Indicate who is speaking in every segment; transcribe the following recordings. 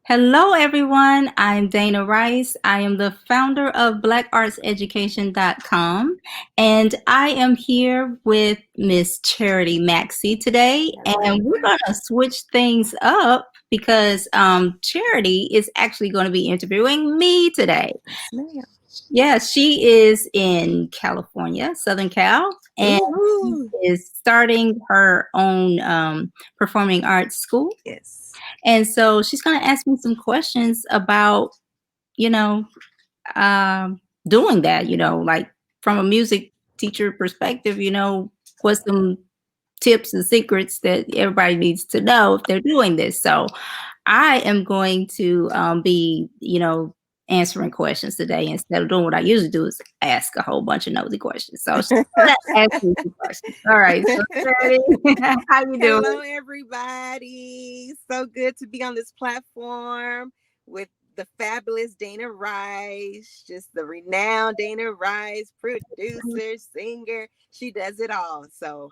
Speaker 1: Hello, everyone. I'm Dana Rice. I am the founder of blackartseducation.com, and I am here with Miss Charity Maxie today,
Speaker 2: Hello.
Speaker 1: and we're going to switch things up because Charity is actually going to be interviewing me today.
Speaker 2: Yes, ma'am.
Speaker 1: Yeah, she is in California, Southern Cal, and she
Speaker 2: Woo-hoo.
Speaker 1: is starting her own performing arts school.
Speaker 2: Yes.
Speaker 1: And so she's going to ask me some questions about, you know, um, doing that, like from a music teacher perspective, what's some tips and secrets that everybody needs to know if they're doing this. So I am going to be, answering questions today instead of doing what I usually do is ask a whole bunch of nosy questions. So she's gonna ask me some questions. All right. So ready? How you doing?
Speaker 2: Hello, everybody. So good to be on this platform with the fabulous Dana Rice, just the renowned Dana Rice, producer, singer. She does it all. So,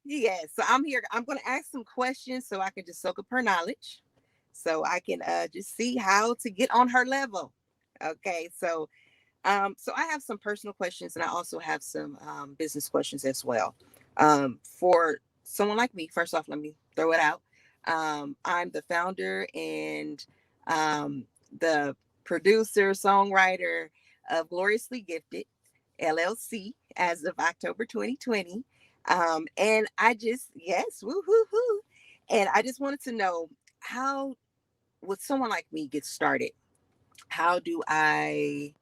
Speaker 2: yes. So I'm here. I'm going to ask some questions so I can just soak up her knowledge so I can just see how to get on her level. Okay. So I have some personal questions and I also have some business questions as well. For someone like me, first off, let me throw it out. I'm the founder and the producer, songwriter of Gloriously Gifted LLC as of October 2020. And I just, yes, woo hoo hoo. And I just wanted to know how would someone like me get started? How do I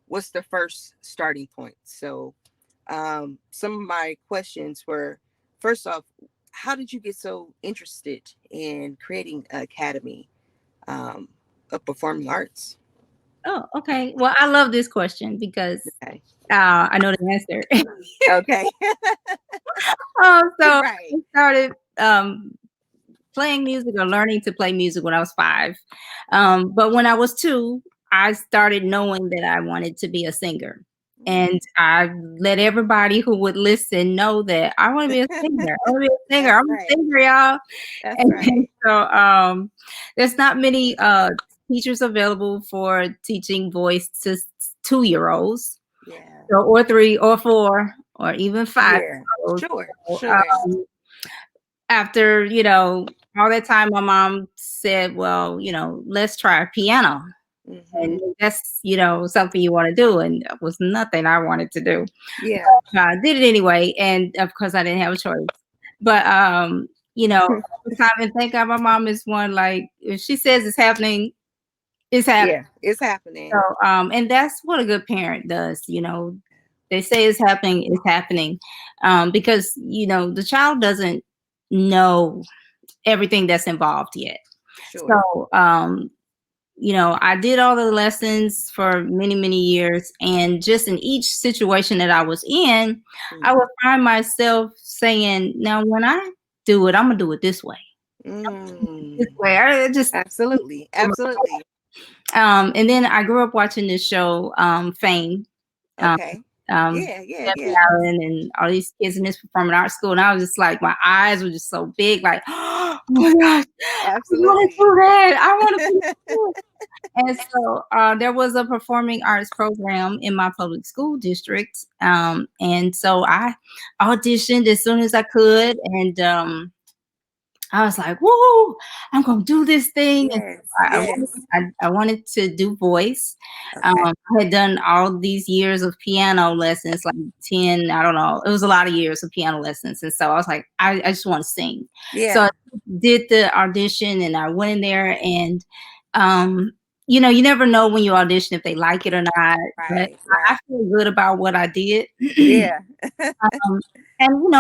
Speaker 2: what's the first starting point? So, some of my questions were first off, how did you get so interested in creating an academy um, of performing arts?
Speaker 1: Oh, okay. Well, I love this question because
Speaker 2: Okay.
Speaker 1: I know the answer.
Speaker 2: Okay.
Speaker 1: So I
Speaker 2: Right.
Speaker 1: started playing music or learning to play music when I was 5. But when I was 2, I started knowing that I wanted to be a singer.
Speaker 2: Mm.
Speaker 1: And I let everybody who would listen know that I want to be a singer. I want to be a singer.
Speaker 2: That's
Speaker 1: I'm a
Speaker 2: right.
Speaker 1: singer, y'all.
Speaker 2: That's
Speaker 1: And
Speaker 2: right.
Speaker 1: so there's not many teachers available for teaching voice to 2-year-olds.
Speaker 2: Yeah.
Speaker 1: So, or 3 or 4 or even 5
Speaker 2: Yeah.
Speaker 1: year olds.
Speaker 2: Sure.
Speaker 1: So,
Speaker 2: Sure.
Speaker 1: after, all that time, my mom said, well, let's try piano.
Speaker 2: Hmm.
Speaker 1: And that's, something you want to do. And it was nothing I wanted to do.
Speaker 2: Yeah.
Speaker 1: I did it anyway. And of course, I didn't have a choice. But, over time, and thank God my mom is one, like, if she says it's happening, it's happening.
Speaker 2: Yeah. It's happening.
Speaker 1: So, and that's what a good parent does. They say it's happening, it's happening. Because, the child doesn't know everything that's involved yet.
Speaker 2: Sure.
Speaker 1: So, I did all the lessons for many, many years. And just in each situation that I was in, I
Speaker 2: Mm.
Speaker 1: would find myself saying, now, when I do it, I'm going to do it this way. This
Speaker 2: Mm.
Speaker 1: way. I just,
Speaker 2: Absolutely. Absolutely.
Speaker 1: and then I grew up watching this show, Fame. Um,
Speaker 2: Okay. Yeah, yeah,
Speaker 1: Debbie
Speaker 2: yeah.
Speaker 1: Allen and all these kids in this performing arts school, and I was just like, my eyes were just so big, like, oh my gosh, I want to
Speaker 2: Absolutely.
Speaker 1: do that. I want to do this. And so there was a performing arts program in my public school district, and so I auditioned as soon as I could, and I was like, "Woo! I'm gonna do this thing." And
Speaker 2: Yes,
Speaker 1: I wanted,
Speaker 2: yes.
Speaker 1: I wanted to do voice.
Speaker 2: Okay.
Speaker 1: I had done all these years of piano lessons, like 10. I don't know. It was a lot of years of piano lessons, and so I was like, I just want to sing. So I
Speaker 2: Yeah.
Speaker 1: did the audition, and I went in there, and um, you never know when you audition if they like it or not. But
Speaker 2: Right,
Speaker 1: I
Speaker 2: right.
Speaker 1: feel good about what I did.
Speaker 2: Yeah.
Speaker 1: Um, and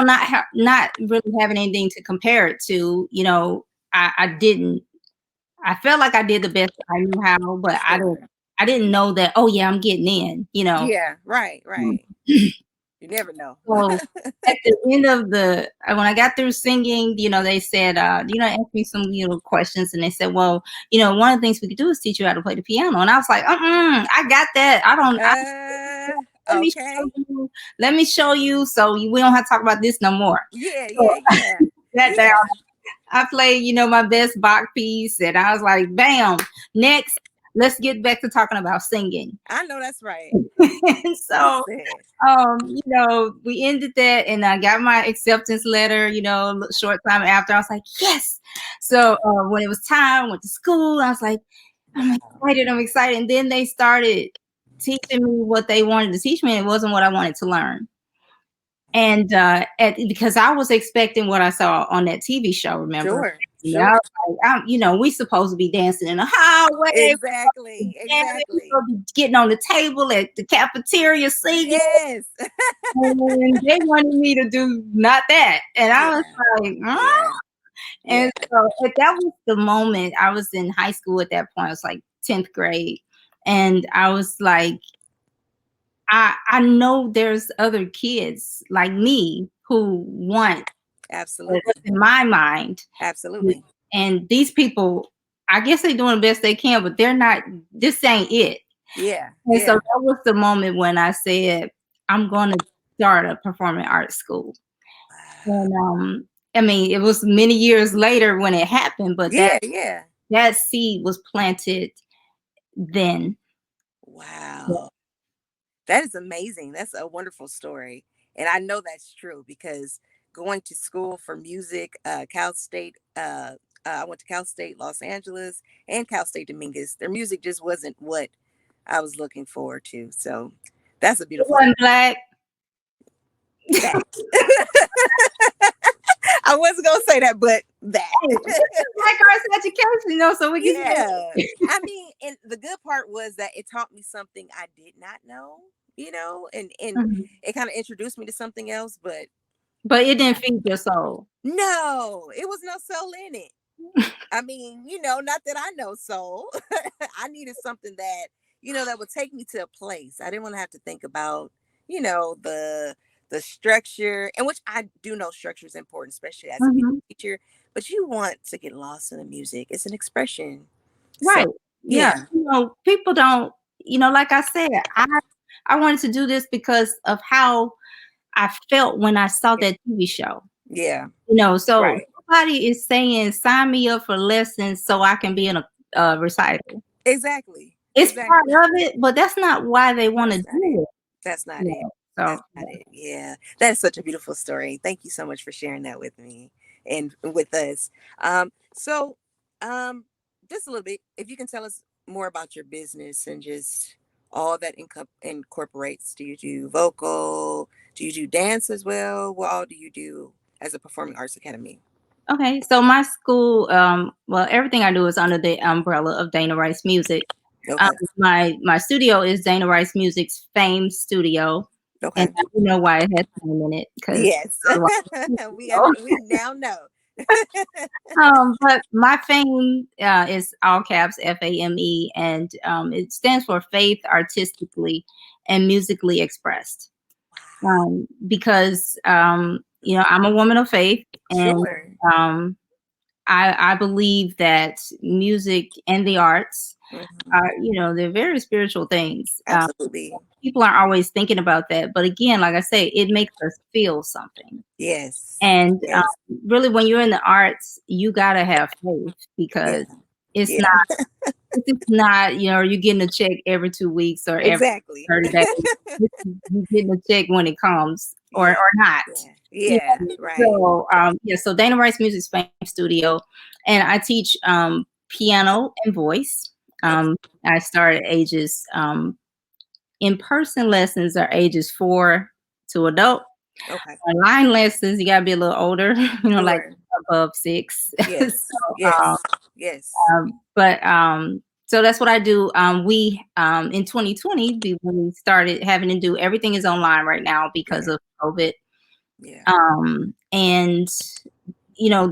Speaker 1: not really having anything to compare it to, I didn't. I felt like I did the best I knew how, but I didn't.
Speaker 2: Sure.
Speaker 1: I didn't know that. Oh yeah, I'm getting in.
Speaker 2: Yeah, right,
Speaker 1: Mm.
Speaker 2: right. You never know.
Speaker 1: So at the end of when I got through singing, they said, asked me some, questions, and they said, well, one of the things we could do is teach you how to play the piano. And I was like, I got that. I don't. Let me show
Speaker 2: Okay.
Speaker 1: you. Let me show you. So we don't have to talk about this no more.
Speaker 2: Yeah,
Speaker 1: So
Speaker 2: yeah, yeah.
Speaker 1: that down.
Speaker 2: Yeah.
Speaker 1: I played, my best Bach piece, and I was like, bam, next, let's get back to talking about singing.
Speaker 2: I know that's right.
Speaker 1: And so,
Speaker 2: Listen.
Speaker 1: we ended that, and I got my acceptance letter, a short time after. I was like, yes. So when it was time, I went to school. I was like, I'm
Speaker 2: Wow.
Speaker 1: excited. I'm excited. And then they started teaching me what they wanted to teach me. And it wasn't what I wanted to learn. And because I was expecting what I saw on that TV show, remember?
Speaker 2: Sure.
Speaker 1: Yeah, I
Speaker 2: Sure.
Speaker 1: was like, we supposed to be dancing in the hallway, we supposed to be
Speaker 2: Exactly.
Speaker 1: jamming, we
Speaker 2: Exactly.
Speaker 1: supposed to be getting on the table at the cafeteria singing,
Speaker 2: Yes.
Speaker 1: and they wanted me to do not that. And I was
Speaker 2: Yeah.
Speaker 1: like,
Speaker 2: Yeah.
Speaker 1: and
Speaker 2: Yeah.
Speaker 1: so that was the moment. I was in high school at that point. I was like 10th grade. And I was like, I know there's other kids like me who want what's
Speaker 2: Absolutely.
Speaker 1: in my mind.
Speaker 2: Absolutely.
Speaker 1: And these people, I guess they're doing the best they can, but they're not, this ain't it.
Speaker 2: Yeah.
Speaker 1: And so
Speaker 2: Yeah.
Speaker 1: that was the moment when I said, I'm going to start a performing arts school.
Speaker 2: Wow.
Speaker 1: And I mean, it was many years later when it happened, but
Speaker 2: Yeah. Yeah.
Speaker 1: that seed was planted then. Yeah.
Speaker 2: Wow. That is amazing. That's a wonderful story. And I know that's true because going to school for music, Cal State, I went to Cal State Los Angeles and Cal State Dominguez. Their music just wasn't what I was looking forward to. So that's a
Speaker 1: It
Speaker 2: beautiful
Speaker 1: wasn't black.
Speaker 2: that. I wasn't gonna say that, but that.
Speaker 1: Hey, this is black arts education, so we can
Speaker 2: Yeah.
Speaker 1: say it.
Speaker 2: I mean, and the good part was that it taught me something I did not know, and
Speaker 1: Mhm.
Speaker 2: it kind of introduced me to something else, but
Speaker 1: But it didn't feed your soul.
Speaker 2: no, it was no soul in it. I mean, not that I know soul. I needed something that, that would take me to a place. I didn't want to have to think about, the structure, and which I do know structure is important, especially as a music
Speaker 1: Mhm.
Speaker 2: teacher, but you want to get lost in the music. It's an expression. So
Speaker 1: Right. Yeah.
Speaker 2: yeah,
Speaker 1: People don't, like I said, I wanted to do this because of how I felt when I saw that TV show.
Speaker 2: yeah,
Speaker 1: So
Speaker 2: right.
Speaker 1: nobody is saying sign me up for lessons so I can be in a recital.
Speaker 2: Exactly.
Speaker 1: It's part
Speaker 2: Exactly.
Speaker 1: of it, but that's not why they want to
Speaker 2: That's not it.
Speaker 1: do it.
Speaker 2: That's not
Speaker 1: You
Speaker 2: it.
Speaker 1: know. So
Speaker 2: That's not it. Yeah. That's such a beautiful story. Thank you so much for sharing that with me and with us. So just a little bit, if you can tell us more about your business and just all that incorporates. Do you do vocal? Do you do dance as well? What all do you do as a performing arts academy?
Speaker 1: okay, so my school, well, everything I do is under the umbrella of Dana Rice Music.
Speaker 2: Okay.
Speaker 1: My studio is Dana Rice Music's Fame Studio, and
Speaker 2: Okay.
Speaker 1: you know why it has fame in it because
Speaker 2: Yes. We now know.
Speaker 1: but my fame is all caps FAME, and it stands for Faith Artistically and Musically Expressed. Because I'm a woman of faith, and
Speaker 2: Sure.
Speaker 1: um, I believe that music and the arts
Speaker 2: Mhm.
Speaker 1: are, they're very spiritual things.
Speaker 2: Absolutely.
Speaker 1: People aren't always thinking about that, but again, like I say, it makes us feel something.
Speaker 2: Yes.
Speaker 1: And
Speaker 2: Yes.
Speaker 1: really, when you're in the arts, you gotta have faith
Speaker 2: Yeah.
Speaker 1: because it's not.
Speaker 2: Yeah.
Speaker 1: It's not. You're getting a check every 2 weeks or every
Speaker 2: Exactly.
Speaker 1: 30 days. You're getting a check when it comes, or
Speaker 2: Yeah.
Speaker 1: not.
Speaker 2: Yeah.
Speaker 1: You
Speaker 2: Yeah.
Speaker 1: know?
Speaker 2: Right.
Speaker 1: So yeah. So Dana Rice Music Fame Studio, and I teach piano and voice.
Speaker 2: Okay.
Speaker 1: I started ages in-person lessons are ages 4 to adult.
Speaker 2: Okay.
Speaker 1: Online lessons, you gotta be a little older, like
Speaker 2: Sure.
Speaker 1: above 6. So,
Speaker 2: Yes. Yes. Yes.
Speaker 1: but so that's what I do. We in 2020, when we started having to do everything is online right now because
Speaker 2: Yeah.
Speaker 1: of COVID.
Speaker 2: Yeah.
Speaker 1: And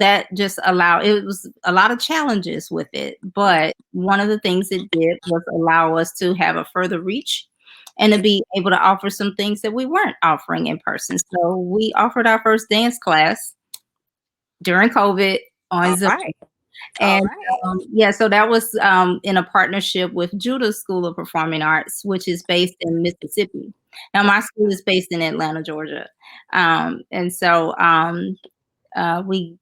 Speaker 1: that just allowed, it was a lot of challenges with it,
Speaker 2: Yeah.
Speaker 1: but one of the things it did was allow us to have a further reach and to
Speaker 2: Yeah.
Speaker 1: be able to offer some things that we weren't offering in person. So we offered our first dance class during COVID on
Speaker 2: All
Speaker 1: Zoom.
Speaker 2: right. All
Speaker 1: And
Speaker 2: right.
Speaker 1: yeah, so that was in a partnership with Judah School of Performing Arts, which is based in Mississippi. Now,
Speaker 2: Okay.
Speaker 1: my school is based in Atlanta, Georgia. And so we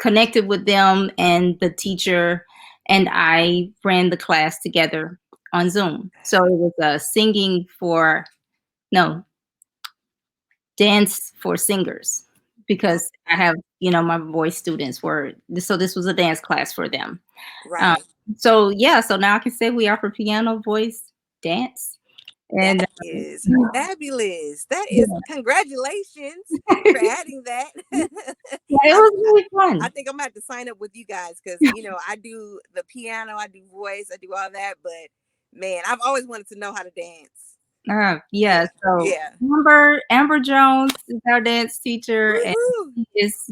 Speaker 1: connected with them, and the teacher and I ran the class together on Zoom. So it was singing for, no, dance for singers,
Speaker 2: Oh,
Speaker 1: because I have, my voice students were, so this was a dance class for them. Um,
Speaker 2: right.
Speaker 1: so yeah, so now I can say we offer piano, voice, dance,
Speaker 2: That
Speaker 1: and
Speaker 2: is
Speaker 1: yeah.
Speaker 2: fabulous. That is congratulations for adding that.
Speaker 1: Yeah, it
Speaker 2: I'm
Speaker 1: was really
Speaker 2: I
Speaker 1: fun.
Speaker 2: think I'm gonna have to sign up with you guys because I do the piano, I do voice, I do all that, but man, I've always wanted to know how to dance.
Speaker 1: Yeah,
Speaker 2: Yeah,
Speaker 1: so
Speaker 2: yeah.
Speaker 1: Amber Jones is our dance teacher, and
Speaker 2: Woohoo!
Speaker 1: she is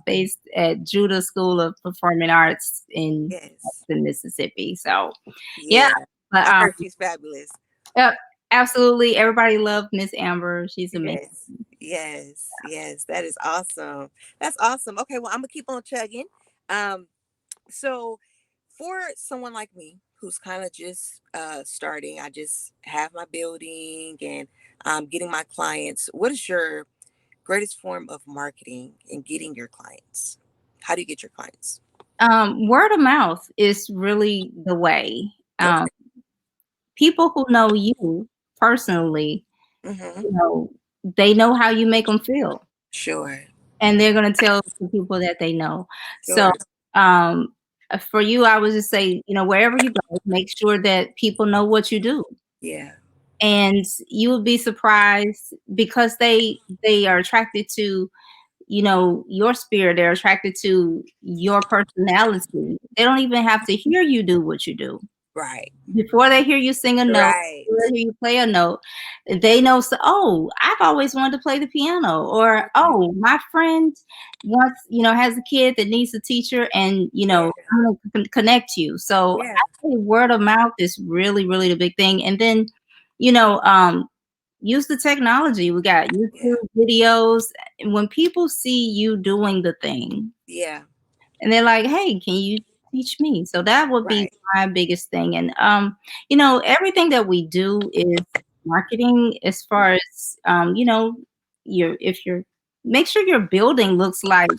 Speaker 1: based at Judah School of Performing Arts in
Speaker 2: Yes.
Speaker 1: Mississippi. So yeah,
Speaker 2: Yeah.
Speaker 1: but
Speaker 2: I've heard she's fabulous.
Speaker 1: yep, absolutely, everybody loved Miss Amber. She's amazing.
Speaker 2: Yes. Yes. Yes. That is awesome. That's awesome. Okay, well, I'm gonna keep on chugging. Um, so for someone like me who's kind of just starting, I just have my building and getting my clients. What is your greatest form of marketing and getting your clients? How do you get your clients?
Speaker 1: Word of mouth is really the way.
Speaker 2: Okay.
Speaker 1: People who know you personally,
Speaker 2: Mm-hmm.
Speaker 1: you know, they know how you make them feel,
Speaker 2: Sure.
Speaker 1: and they're gonna tell the people that they know. So,
Speaker 2: Sure.
Speaker 1: um, for you, I would just say, wherever you go, make sure that people know what you do,
Speaker 2: Yeah.
Speaker 1: and you will be surprised because they are attracted to, your spirit. They're attracted to your personality. They don't even have to hear you do what you do.
Speaker 2: Right.
Speaker 1: Before they hear you sing a note,
Speaker 2: Right.
Speaker 1: before they hear you play a note, they know, so, "Oh, I've always wanted to play the piano," or,
Speaker 2: Right.
Speaker 1: "Oh, my friend wants, has a kid that needs a teacher, and,
Speaker 2: Yeah.
Speaker 1: I'm gonna connect you." So
Speaker 2: Yeah.
Speaker 1: I say word of mouth is really, really the big thing. And then, you know, um, use the technology. We got
Speaker 2: Yeah.
Speaker 1: YouTube videos. And when people see you doing the thing,
Speaker 2: Yeah.
Speaker 1: and they're like, "Hey, can you teach me?" So that would be
Speaker 2: Right.
Speaker 1: my biggest thing. And everything that we do is marketing, as far as your if you're make sure your building looks like,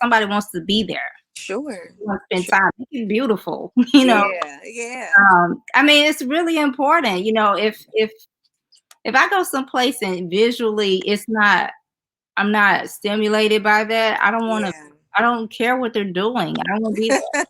Speaker 1: somebody wants to be there.
Speaker 2: Sure.
Speaker 1: Want to spend
Speaker 2: Sure.
Speaker 1: time. Make it beautiful.
Speaker 2: Yeah. Yeah.
Speaker 1: I mean, it's really important. If I go someplace and visually I'm not stimulated by that,
Speaker 2: Yeah.
Speaker 1: I don't care what they're doing. I don't wanna be there.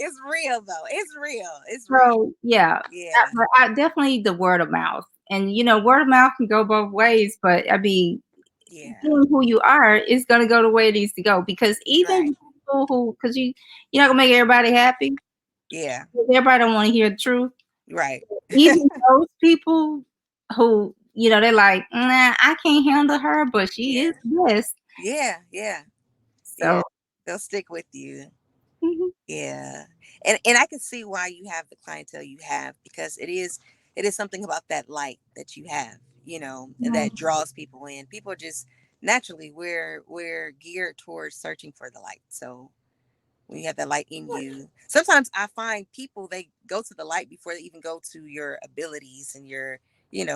Speaker 2: It's real though. It's real. It's real.
Speaker 1: So, yeah,
Speaker 2: Yeah.
Speaker 1: but I definitely the word of mouth. And, word of mouth can go both ways, but I mean,
Speaker 2: Yeah.
Speaker 1: being who you are is gonna go the way it needs to go, because
Speaker 2: Right.
Speaker 1: even people who 'cause you're not gonna make everybody happy,
Speaker 2: Yeah.
Speaker 1: 'cause everybody don't wanna hear the truth.
Speaker 2: Right.
Speaker 1: Even those people who, they're like, "Nah, I can't handle her, but she is
Speaker 2: Yeah.
Speaker 1: the best."
Speaker 2: Yeah. Yeah. Yeah.
Speaker 1: So,
Speaker 2: They'll stick with you.
Speaker 1: mhm,
Speaker 2: Yeah. And I can see why you have the clientele you have because it is something about that light that you have, and
Speaker 1: yeah,
Speaker 2: that draws people in. People are just naturally we're geared towards searching for the light. So when you have that light in you, sometimes I find people they go to the light before they even go to your abilities and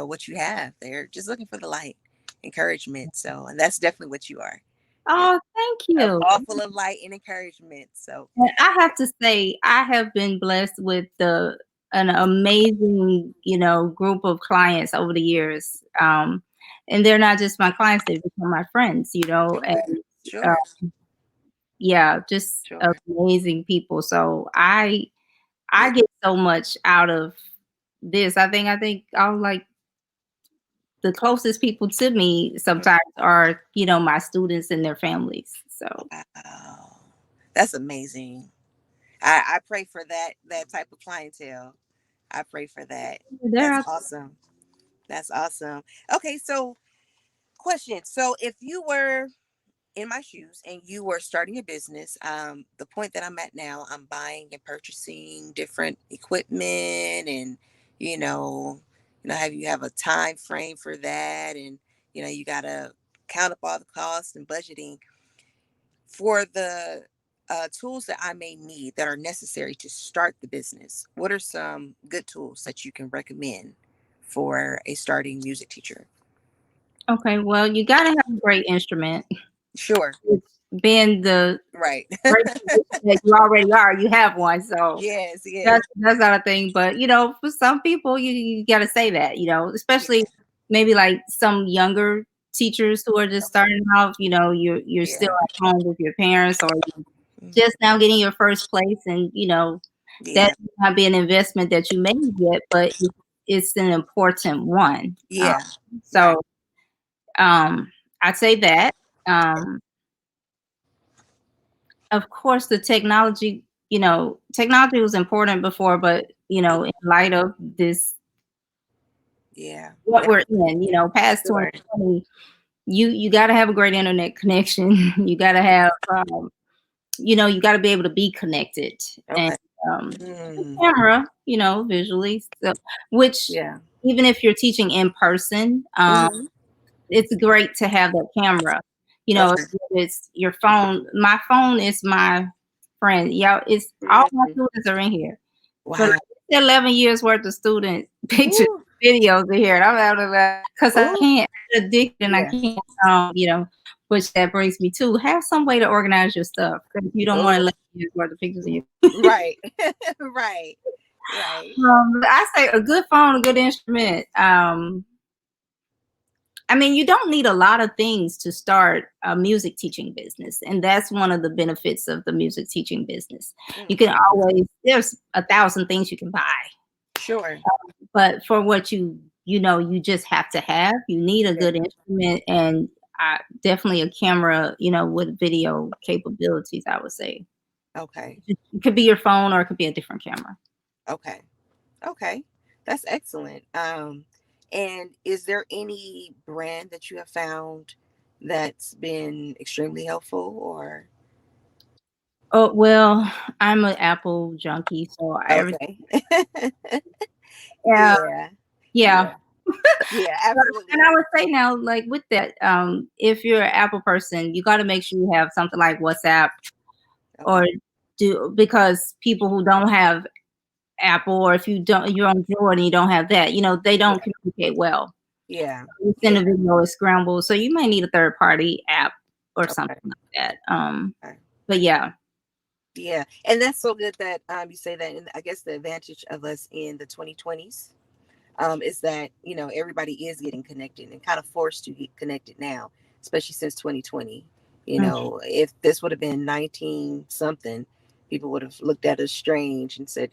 Speaker 2: what you have. They're just looking for the light, encouragement. So and that's definitely what you are. You're
Speaker 1: oh, thank
Speaker 2: a
Speaker 1: you.
Speaker 2: ball full of light and encouragement. So
Speaker 1: And I have to say, I have been blessed with an amazing, group of clients over the years. And they're not just my clients; they've become my friends.
Speaker 2: sure,
Speaker 1: And uh,
Speaker 2: sure,
Speaker 1: yeah, just
Speaker 2: sure.
Speaker 1: amazing people. So I
Speaker 2: Yeah,
Speaker 1: get so much out of this. I think I'll like the closest people to me sometimes are, my students and their families. So
Speaker 2: wow, that's amazing. I pray for that type of clientele. I pray for that.
Speaker 1: they're
Speaker 2: That's
Speaker 1: out.
Speaker 2: awesome. That's awesome. Okay, so question. So if you were in my shoes and you were starting a business, the point that I'm at now, I'm buying and purchasing different equipment and you know, have you have a time frame for that and you gotta count up all the costs and budgeting for the tools that I may need that are necessary to start the business. What are some good tools that you can recommend for a starting music teacher?
Speaker 1: Okay, well, you gotta have a great instrument.
Speaker 2: Sure.
Speaker 1: Which being the
Speaker 2: Right.
Speaker 1: great position that you already are, you have one. So
Speaker 2: Yes, yes.
Speaker 1: that's not a thing. But for some people, you got to say that. Especially
Speaker 2: Yeah.
Speaker 1: maybe like some younger teachers who are just
Speaker 2: Okay.
Speaker 1: starting off. You're still
Speaker 2: Yeah.
Speaker 1: at home with your parents, or you're
Speaker 2: Mhm.
Speaker 1: just now getting your first place, and that
Speaker 2: Yeah.
Speaker 1: may not be an investment that you made yet, but it's an important one.
Speaker 2: Yeah. Right.
Speaker 1: So um, I'd say that. Um, of course, the technology was important before, but in light of this,
Speaker 2: Yeah.
Speaker 1: what
Speaker 2: Now,
Speaker 1: we're in, past
Speaker 2: sure.
Speaker 1: 2020, you got to have a great internet connection. You got to have, you got to be able to be connected, and
Speaker 2: Okay.
Speaker 1: a
Speaker 2: Mm.
Speaker 1: camera, visually. So, which
Speaker 2: Yeah.
Speaker 1: even if you're teaching in person,
Speaker 2: Hmm.
Speaker 1: it's great to have that camera. If
Speaker 2: Okay.
Speaker 1: it's your phone. My phone is my friend. Yeah, it's all my
Speaker 2: Mhm.
Speaker 1: students are in here. For
Speaker 2: Wow.
Speaker 1: like 11 years worth of student pictures,
Speaker 2: Ooh.
Speaker 1: videos in here. And I'm out of that because I
Speaker 2: Ooh.
Speaker 1: can't get addicted and I
Speaker 2: Yeah.
Speaker 1: can't, which that brings me to have some way to organize your stuff because you don't want
Speaker 2: Ooh.
Speaker 1: 11 years worth of pictures in your.
Speaker 2: Right. Right. Right.
Speaker 1: I say a good phone, a good instrument. I mean, you don't need a lot of things to start a music teaching business. And that's one of the benefits of the music teaching business. You can
Speaker 2: Mm-hmm.
Speaker 1: there's 1,000 things you can buy,
Speaker 2: Sure.
Speaker 1: but for what you just have to have, you need a good
Speaker 2: Yeah.
Speaker 1: instrument and definitely a camera, with video capabilities, I would say.
Speaker 2: Okay.
Speaker 1: It could be your phone or it could be a different camera.
Speaker 2: Okay. Okay. That's excellent. And is there any brand that you have found that's been extremely helpful or
Speaker 1: Oh, well, I'm an Apple junkie, so everything.
Speaker 2: okay.
Speaker 1: Yeah,
Speaker 2: Yeah.
Speaker 1: yeah.
Speaker 2: Yeah. Yeah,
Speaker 1: But
Speaker 2: absolutely.
Speaker 1: and I would say now, like with that, if you're an Apple person, you got to make sure you have something like WhatsApp
Speaker 2: Okay.
Speaker 1: or because people who don't have Apple, or if you're on Android and you don't have that, they don't
Speaker 2: Right.
Speaker 1: communicate well.
Speaker 2: Yeah.
Speaker 1: You send
Speaker 2: Yeah.
Speaker 1: a video, it's scrambled, so you might need a third party app or something
Speaker 2: Okay.
Speaker 1: like that.
Speaker 2: Okay.
Speaker 1: But yeah,
Speaker 2: Yeah. And that's so good that you say that. And I guess the advantage of us in the 2020s is that everybody is getting connected and kind of forced to get connected now, especially since 2020.
Speaker 1: mm,
Speaker 2: If this would have been 19 something, people would have looked at us strange and said,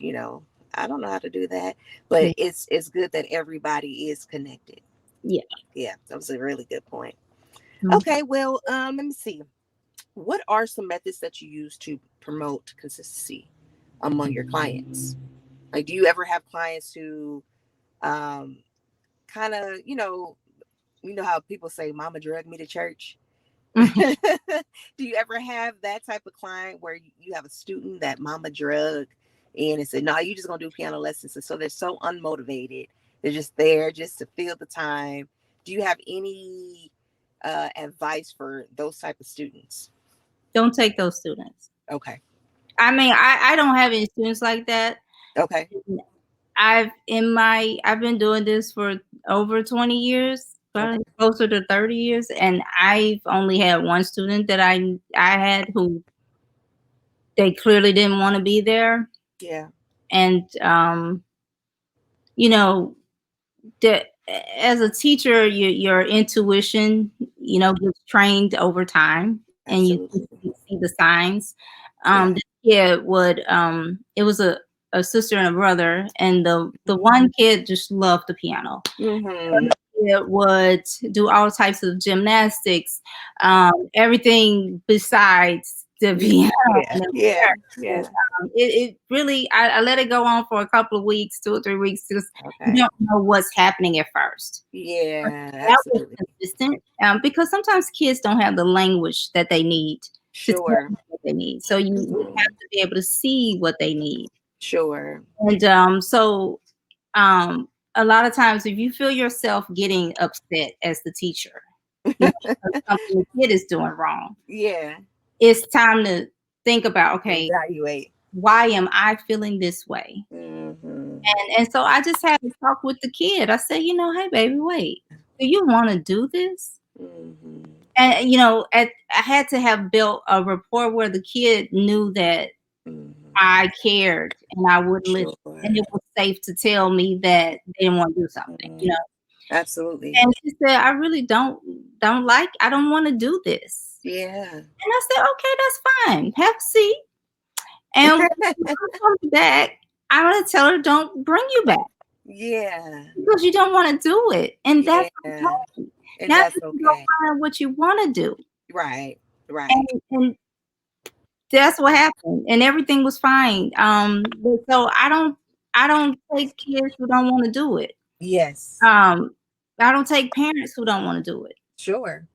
Speaker 2: I don't know how to do that.
Speaker 1: yeah,
Speaker 2: But it's good that everybody is connected.
Speaker 1: yeah.
Speaker 2: Yeah, that was a really good point.
Speaker 1: Mm.
Speaker 2: Okay, well, let me see. What are some methods that you use to promote consistency among your clients? Like, do you ever have clients who um, kind of, how people say mama drug me to church? Do you ever have that type of client where you have a student that mama drug in and said, no, you just gonna do piano lessons? And so they're so unmotivated. They're just there just to fill the time. Do you have any advice for those type of students?
Speaker 1: Don't take those students.
Speaker 2: Okay.
Speaker 1: I mean, I don't have any students like that.
Speaker 2: Okay.
Speaker 1: I've been doing this for over 20 years,
Speaker 2: Okay.
Speaker 1: probably closer to 30 years, and I've only had one student that I had who they clearly didn't want to be there,
Speaker 2: Yeah.
Speaker 1: and you know, that as a teacher, your intuition, gets trained over time, and
Speaker 2: Absolutely.
Speaker 1: you see the signs.
Speaker 2: Yeah.
Speaker 1: The kid would it was a sister and a brother, and the
Speaker 2: Mm-hmm.
Speaker 1: one kid just loved the piano.
Speaker 2: Mm-hmm.
Speaker 1: It would do all types of gymnastics, everything besides the piano.
Speaker 2: Yeah.
Speaker 1: And
Speaker 2: Yeah.
Speaker 1: it,
Speaker 2: Yeah.
Speaker 1: it really, I let it go on for a couple of weeks, 2 or 3 weeks, because you
Speaker 2: Okay.
Speaker 1: don't know what's happening at first. But
Speaker 2: Yeah.
Speaker 1: that was
Speaker 2: Absolutely.
Speaker 1: consistent, because sometimes kids don't have the language that they need to tell
Speaker 2: Sure.
Speaker 1: you what they need. So you have
Speaker 2: Mhm.
Speaker 1: to be able to see what they need.
Speaker 2: Sure.
Speaker 1: And a lot of times, if you feel yourself getting upset as the teacher, because something the kid is doing wrong,
Speaker 2: Yeah.
Speaker 1: it's time to think about, okay,
Speaker 2: Evaluate.
Speaker 1: why am I feeling this way?
Speaker 2: Mm-hmm.
Speaker 1: And so I just had to talk with the kid. I said, hey baby, wait, do you want to do this?
Speaker 2: Mm-hmm.
Speaker 1: And, you know, I had to have built a rapport where the kid knew that
Speaker 2: Mhm.
Speaker 1: I cared and I would listen, and
Speaker 2: Sure.
Speaker 1: it was safe to tell me that they didn't wanna do something, you
Speaker 2: Mhm.
Speaker 1: know?
Speaker 2: Absolutely.
Speaker 1: And she said, "I really I don't wanna do this."
Speaker 2: Yeah.
Speaker 1: And I said, "Okay, that's fine. Have a seat, and when she comes back, I'm gonna tell her don't bring you back
Speaker 2: Yeah.
Speaker 1: because you don't wanna do it, and that's
Speaker 2: Yeah.
Speaker 1: okay.
Speaker 2: And
Speaker 1: Not
Speaker 2: that's
Speaker 1: that you don't
Speaker 2: okay.
Speaker 1: find what you wanna do."
Speaker 2: Right. Right.
Speaker 1: And that's what happened, and everything was fine. But so I don't take kids who don't wanna do it.
Speaker 2: Yes.
Speaker 1: Um, I don't take parents who don't wanna do it.
Speaker 2: Sure.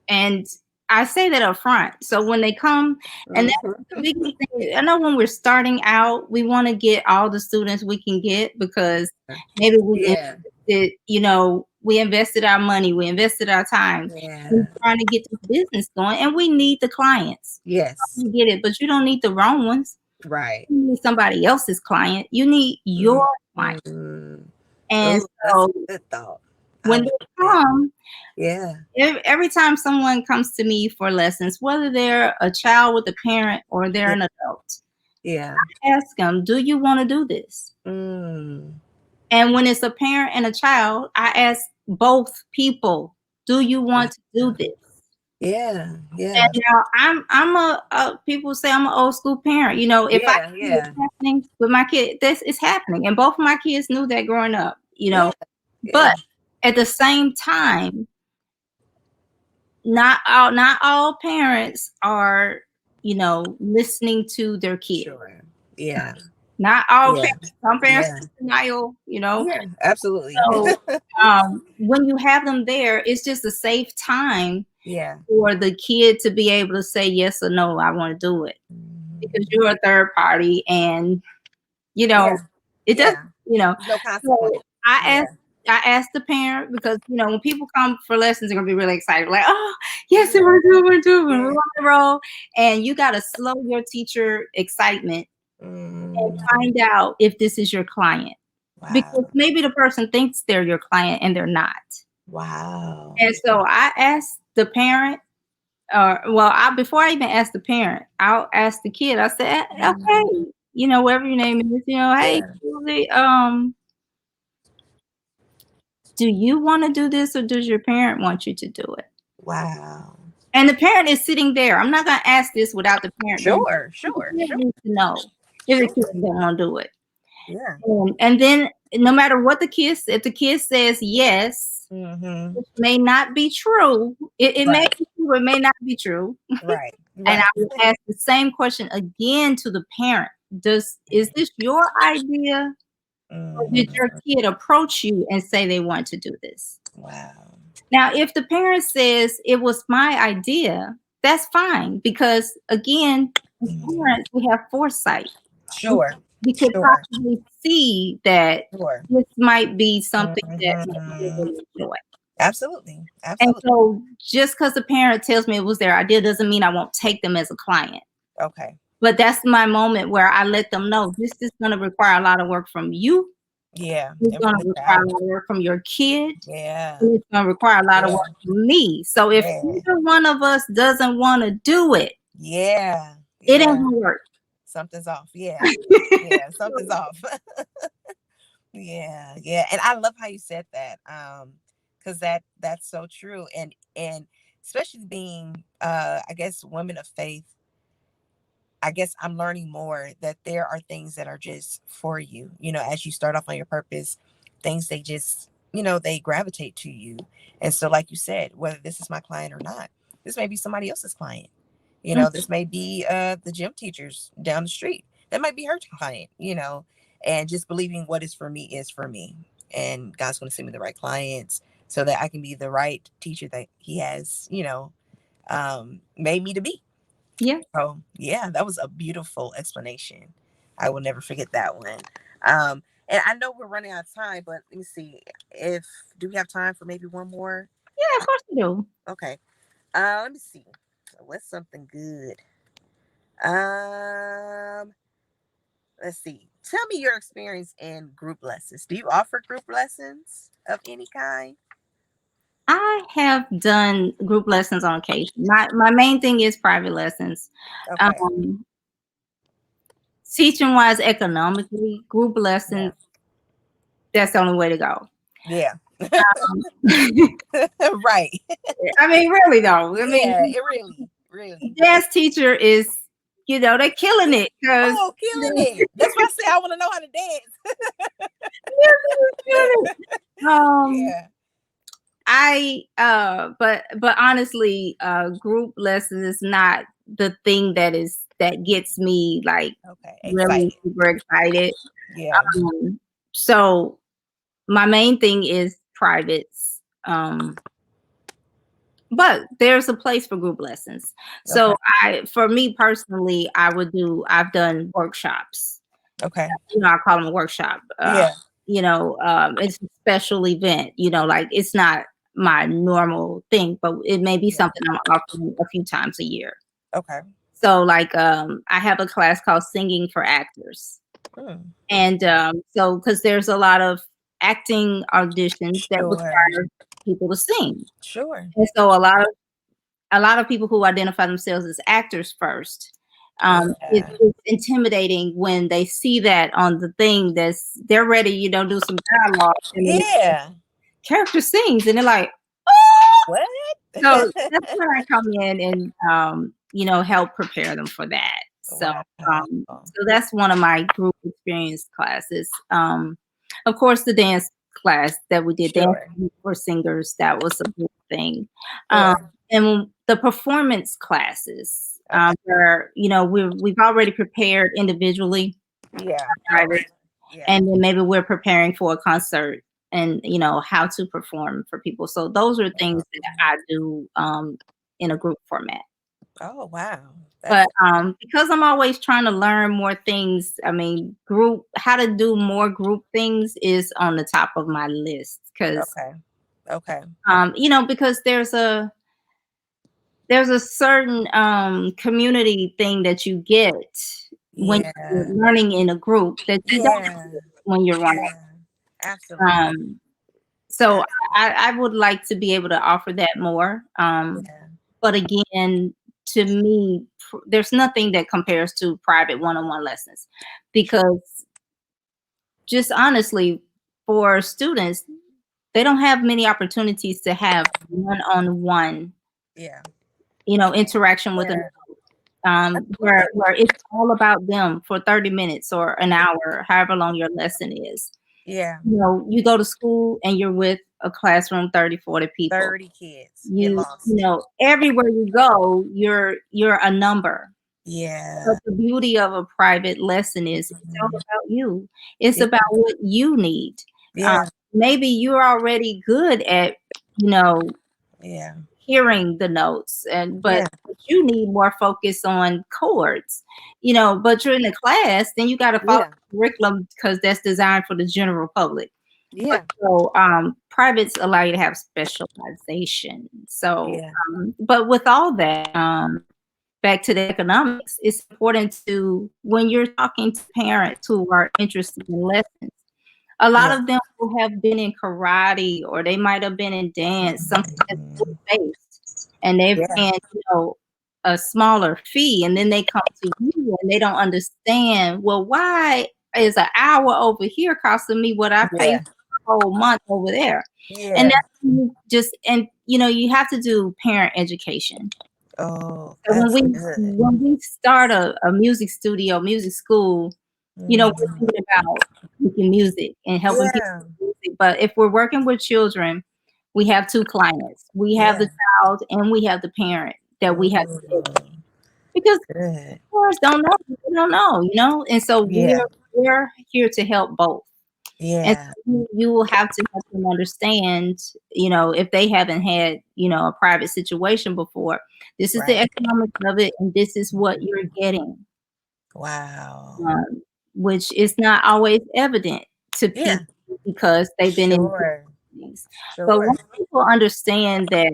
Speaker 1: And I say that up front. So when they come, and that's
Speaker 2: Mhm.
Speaker 1: the biggest thing. I know when we're starting out, we want to get all the students we can get because maybe
Speaker 2: Yeah.
Speaker 1: we invested our money, we invested our time in
Speaker 2: Yeah.
Speaker 1: trying to get this business going, and we need the clients.
Speaker 2: Yes.
Speaker 1: You get it, but you don't need the wrong ones.
Speaker 2: Right.
Speaker 1: You need somebody else's client. You need your client.
Speaker 2: Mhm.
Speaker 1: And
Speaker 2: Oh, that's
Speaker 1: so
Speaker 2: a good thought. I
Speaker 1: when
Speaker 2: love
Speaker 1: they
Speaker 2: that.
Speaker 1: come,
Speaker 2: Yeah.
Speaker 1: every time someone comes to me for lessons, whether they're a child with a parent or they're
Speaker 2: Yeah.
Speaker 1: an adult,
Speaker 2: Yeah.
Speaker 1: ask them, "Do you want to do this?"
Speaker 2: Mm.
Speaker 1: And when it's a parent and a child, I ask both people, "Do you
Speaker 2: Wow.
Speaker 1: want to do this?"
Speaker 2: Yeah.
Speaker 1: And
Speaker 2: Yeah.
Speaker 1: now people say I'm an old school parent. You know, if I
Speaker 2: Yeah.
Speaker 1: see what's
Speaker 2: Yeah.
Speaker 1: happening with my kid, this is happening, and both of my kids knew that growing up. You
Speaker 2: Yeah.
Speaker 1: know,
Speaker 2: Yeah.
Speaker 1: but at the same time, not all parents are, listening to their kids.
Speaker 2: Sure. Yeah.
Speaker 1: Not all
Speaker 2: Yeah.
Speaker 1: parents. Some parents
Speaker 2: Yeah.
Speaker 1: are denial.
Speaker 2: Yeah. Absolutely.
Speaker 1: So, when you have them there, it's just a safe time
Speaker 2: Yeah.
Speaker 1: for the kid to be able to say yes or no, I wanna do it, because
Speaker 2: Mhm.
Speaker 1: you're a third party and, you know,
Speaker 2: Yeah.
Speaker 1: it does
Speaker 2: Yeah.
Speaker 1: you know.
Speaker 2: There's no
Speaker 1: So,
Speaker 2: consequence.
Speaker 1: I
Speaker 2: Yeah.
Speaker 1: asked I asked the parent because, when people come for lessons, they're gonna be really excited, like, "Oh, yes, I
Speaker 2: Yeah.
Speaker 1: wanna do it, I wanna do it, we're
Speaker 2: Yeah.
Speaker 1: on the roll," and you gotta slow your teacher excitement and
Speaker 2: Mm.
Speaker 1: find out if this is your client, because
Speaker 2: Wow.
Speaker 1: maybe the person thinks they're your client and they're not.
Speaker 2: Wow.
Speaker 1: And so I asked the parent, or well, I before I even asked the parent, I'll ask the kid. I said,
Speaker 2: Mhm.
Speaker 1: "Okay, whatever your name is, hey,
Speaker 2: Yeah.
Speaker 1: Susie, do you wanna do this or does your parent want you to do it?"
Speaker 2: Wow.
Speaker 1: And the parent is sitting there. I'm not gonna ask this without the parent being
Speaker 2: Sure.
Speaker 1: there. The
Speaker 2: Sure.
Speaker 1: parent
Speaker 2: Sure.
Speaker 1: needs to know if the
Speaker 2: Sure.
Speaker 1: kid doesn't wanna do it.
Speaker 2: Yeah.
Speaker 1: And then no matter what if the kid says yes,
Speaker 2: Mhm.
Speaker 1: which may not be true, it may
Speaker 2: Right.
Speaker 1: be true, it may not be true,
Speaker 2: Right.
Speaker 1: and I
Speaker 2: Right.
Speaker 1: will ask the same question again to the parent. Is this your idea, or did your
Speaker 2: Mhm.
Speaker 1: kid approach you and say they want to do this?
Speaker 2: Wow.
Speaker 1: Now, if the parent says it was my idea, that's fine because again, as
Speaker 2: Mhm.
Speaker 1: parents, we have foresight. We
Speaker 2: Sure.
Speaker 1: we could
Speaker 2: Sure.
Speaker 1: possibly see that
Speaker 2: Sure.
Speaker 1: this might be something that my kid
Speaker 2: Mhm.
Speaker 1: will enjoy.
Speaker 2: Absolutely.
Speaker 1: And
Speaker 2: Absolutely.
Speaker 1: so just because the parent tells me it was their idea doesn't mean I won't take them as a client.
Speaker 2: Okay.
Speaker 1: But that's my moment where I let them know this is gonna require a lot of work from you.
Speaker 2: Yeah.
Speaker 1: It's
Speaker 2: And from
Speaker 1: gonna
Speaker 2: the
Speaker 1: require a
Speaker 2: child.
Speaker 1: lot of work from your kid.
Speaker 2: Yeah.
Speaker 1: And it's gonna require a lot of
Speaker 2: Yeah.
Speaker 1: work from me. So if
Speaker 2: Yeah.
Speaker 1: either one of us doesn't wanna do it,
Speaker 2: Yeah.
Speaker 1: it ain't
Speaker 2: Yeah.
Speaker 1: gonna work.
Speaker 2: Something's off. Yeah. Yeah. Something's off. Yeah. Yeah. And I love how you said that. Because that's so true. And especially being I guess women of faith, I guess I'm learning more that there are things that are just for you. As you start off on your purpose, things they just, they gravitate to you. And so, like you said, whether this is my client or not, this may be somebody else's client.
Speaker 1: Mm,
Speaker 2: This may be the gym teachers down the street. That might be her client. And just believing what is for me is for me. And God's going to send me the right clients so that I can be the right teacher that He has, made me to be.
Speaker 1: yeah.
Speaker 2: Oh, yeah, that was a beautiful explanation. I will never forget that one. And I know we're running out of time, but let me see if do we have time for maybe one more?
Speaker 1: Yeah, of course you do.
Speaker 2: Okay. Let me see. What's something good? Um, let's see. Tell me your experience in group lessons. Do you offer group lessons of any kind?
Speaker 1: I have done group lessons on occasion. My main thing is private lessons.
Speaker 2: Okay.
Speaker 1: Um, Teaching wise, economically, group
Speaker 2: Yeah.
Speaker 1: lessons, that's the only way to go.
Speaker 2: Yeah.
Speaker 1: Um,
Speaker 2: Right.
Speaker 1: I mean, really though. I
Speaker 2: Yeah,
Speaker 1: mean,
Speaker 2: it really.
Speaker 1: dance teacher is, they're killing it because
Speaker 2: Oh, killing it. That's why I say I want to know how to dance.
Speaker 1: um
Speaker 2: Yeah.
Speaker 1: but honestly, group lessons is not the thing that gets me like
Speaker 2: Okay.
Speaker 1: really
Speaker 2: Excited.
Speaker 1: super excited.
Speaker 2: Yeah.
Speaker 1: Um, so my main thing is privates. But there's a place for group lessons.
Speaker 2: Okay.
Speaker 1: So for me personally, I've done workshops.
Speaker 2: Okay.
Speaker 1: I call them a workshop.
Speaker 2: Yeah.
Speaker 1: It's a special event. Like it's not my normal thing, but it may be
Speaker 2: Yeah.
Speaker 1: something I'm offering a few times a year.
Speaker 2: Okay.
Speaker 1: So, like, I have a class called Singing for Actors,
Speaker 2: Hmm.
Speaker 1: and so because there's a lot of acting auditions that
Speaker 2: Sure.
Speaker 1: require people to sing,
Speaker 2: Sure.
Speaker 1: and so a lot of people who identify themselves as actors first,
Speaker 2: Yeah.
Speaker 1: it's intimidating when they see that on the thing they're ready, do some dialogue, and then the
Speaker 2: Yeah.
Speaker 1: character sings, and they're like, "Oh!"
Speaker 2: What?
Speaker 1: So that's where I come in and, help prepare them for that. So,
Speaker 2: Wow.
Speaker 1: that's one of my group experience classes. Of course, the dance class that we did, dance
Speaker 2: Sure.
Speaker 1: for singers, that was a big thing. Um,
Speaker 2: Sure.
Speaker 1: and the performance classes,
Speaker 2: Okay.
Speaker 1: where, we've already prepared individually,
Speaker 2: Yeah.
Speaker 1: private,
Speaker 2: Yeah.
Speaker 1: and then maybe we're preparing for a concert and how to perform for people. So those are things that I do in a group format.
Speaker 2: Oh, wow.
Speaker 1: But
Speaker 2: That's
Speaker 1: because I'm always trying to learn more things, I mean, group how to do more group things is on the top of my list because
Speaker 2: okay. Okay.
Speaker 1: because there's a certain community thing that you get when you're
Speaker 2: Yeah.
Speaker 1: learning in a group that you don't
Speaker 2: Yeah.
Speaker 1: get when you're one.
Speaker 2: Yeah. Absolutely.
Speaker 1: Um, so I would like to be able to offer that more.
Speaker 2: Yeah.
Speaker 1: But again, to me, there's nothing that compares to private one-on-one lessons because just honestly, for students, they don't have many opportunities to have one-on-one,
Speaker 2: Yeah.
Speaker 1: interaction with an
Speaker 2: Yeah.
Speaker 1: where
Speaker 2: Absolutely.
Speaker 1: it's all about them for 30 minutes or an hour, however long your lesson is.
Speaker 2: Yeah.
Speaker 1: You go to school and you're with a classroom 30, 40 people.
Speaker 2: 30 kids get
Speaker 1: You
Speaker 2: lost.
Speaker 1: everywhere you go, you're a number. But
Speaker 2: Yeah.
Speaker 1: the beauty of a private lesson is it's all
Speaker 2: Mhm.
Speaker 1: about you. It's
Speaker 2: Yeah.
Speaker 1: about what you need. Um,
Speaker 2: Yeah.
Speaker 1: Maybe you're already good at, you know,
Speaker 2: Yeah.
Speaker 1: hearing the notes but
Speaker 2: Yeah.
Speaker 1: you need more focus on chords, but you're in a class, then you got to follow
Speaker 2: Yeah.
Speaker 1: the curriculum because that's designed for the general public. But
Speaker 2: Yeah.
Speaker 1: so privates allow you to have specialization. So
Speaker 2: Yeah.
Speaker 1: but with all that, back to the economics, it's important to when you're talking to parents who are interested in lessons, a lot
Speaker 2: Yeah.
Speaker 1: of them will have been in karate or they might have been in dance, something that's
Speaker 2: Mhm.
Speaker 1: based, and they're
Speaker 2: Yeah.
Speaker 1: paying, a smaller fee, and then they come to you and they don't understand, well, why is an hour over here costing me what I pay
Speaker 2: Yeah.
Speaker 1: for a whole month over there? And
Speaker 2: Yeah.
Speaker 1: that's when you have to do parent education.
Speaker 2: Oh,
Speaker 1: So when
Speaker 2: that's
Speaker 1: we
Speaker 2: good.
Speaker 1: when we start a music studio, music school, we're
Speaker 2: Mhm.
Speaker 1: thinking about making music and helping people
Speaker 2: Yeah.
Speaker 1: with music. But if we're working with children, we have two clients. We have the
Speaker 2: Yeah.
Speaker 1: child and we have the parent that we have to educate.
Speaker 2: Mm.
Speaker 1: Because
Speaker 2: Good.
Speaker 1: parents don't know, they don't know. And so
Speaker 2: Yeah.
Speaker 1: we're here to help both. And
Speaker 2: Yeah.
Speaker 1: so you will have to help them understand, if they haven't had, a private situation before, this is the
Speaker 2: Right.
Speaker 1: economics of it, and this is what you're getting,
Speaker 2: Wow.
Speaker 1: um, which is not always evident to
Speaker 2: Yeah.
Speaker 1: people because they've been in
Speaker 2: Sure.
Speaker 1: things. But
Speaker 2: Sure.
Speaker 1: once people understand that,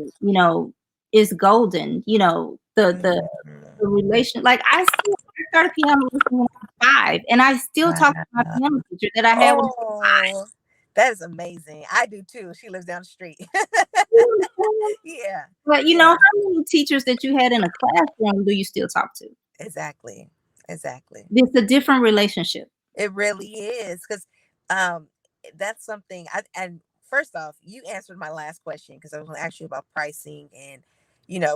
Speaker 1: it's golden, the
Speaker 2: Mhm.
Speaker 1: relation. Like I started piano lessons when I was 5, and I still talk to my
Speaker 2: Wow.
Speaker 1: piano teacher that I had when I was
Speaker 2: Oh,
Speaker 1: 5.
Speaker 2: That is amazing. I do too. She lives down the street. Yeah.
Speaker 1: But,
Speaker 2: Yeah.
Speaker 1: how many teachers that you had in a classroom do you still talk to?
Speaker 2: Exactly. Exactly.
Speaker 1: It's a different relationship.
Speaker 2: It really is because um, that's something. And first off, you answered my last question because I was going to ask you about pricing and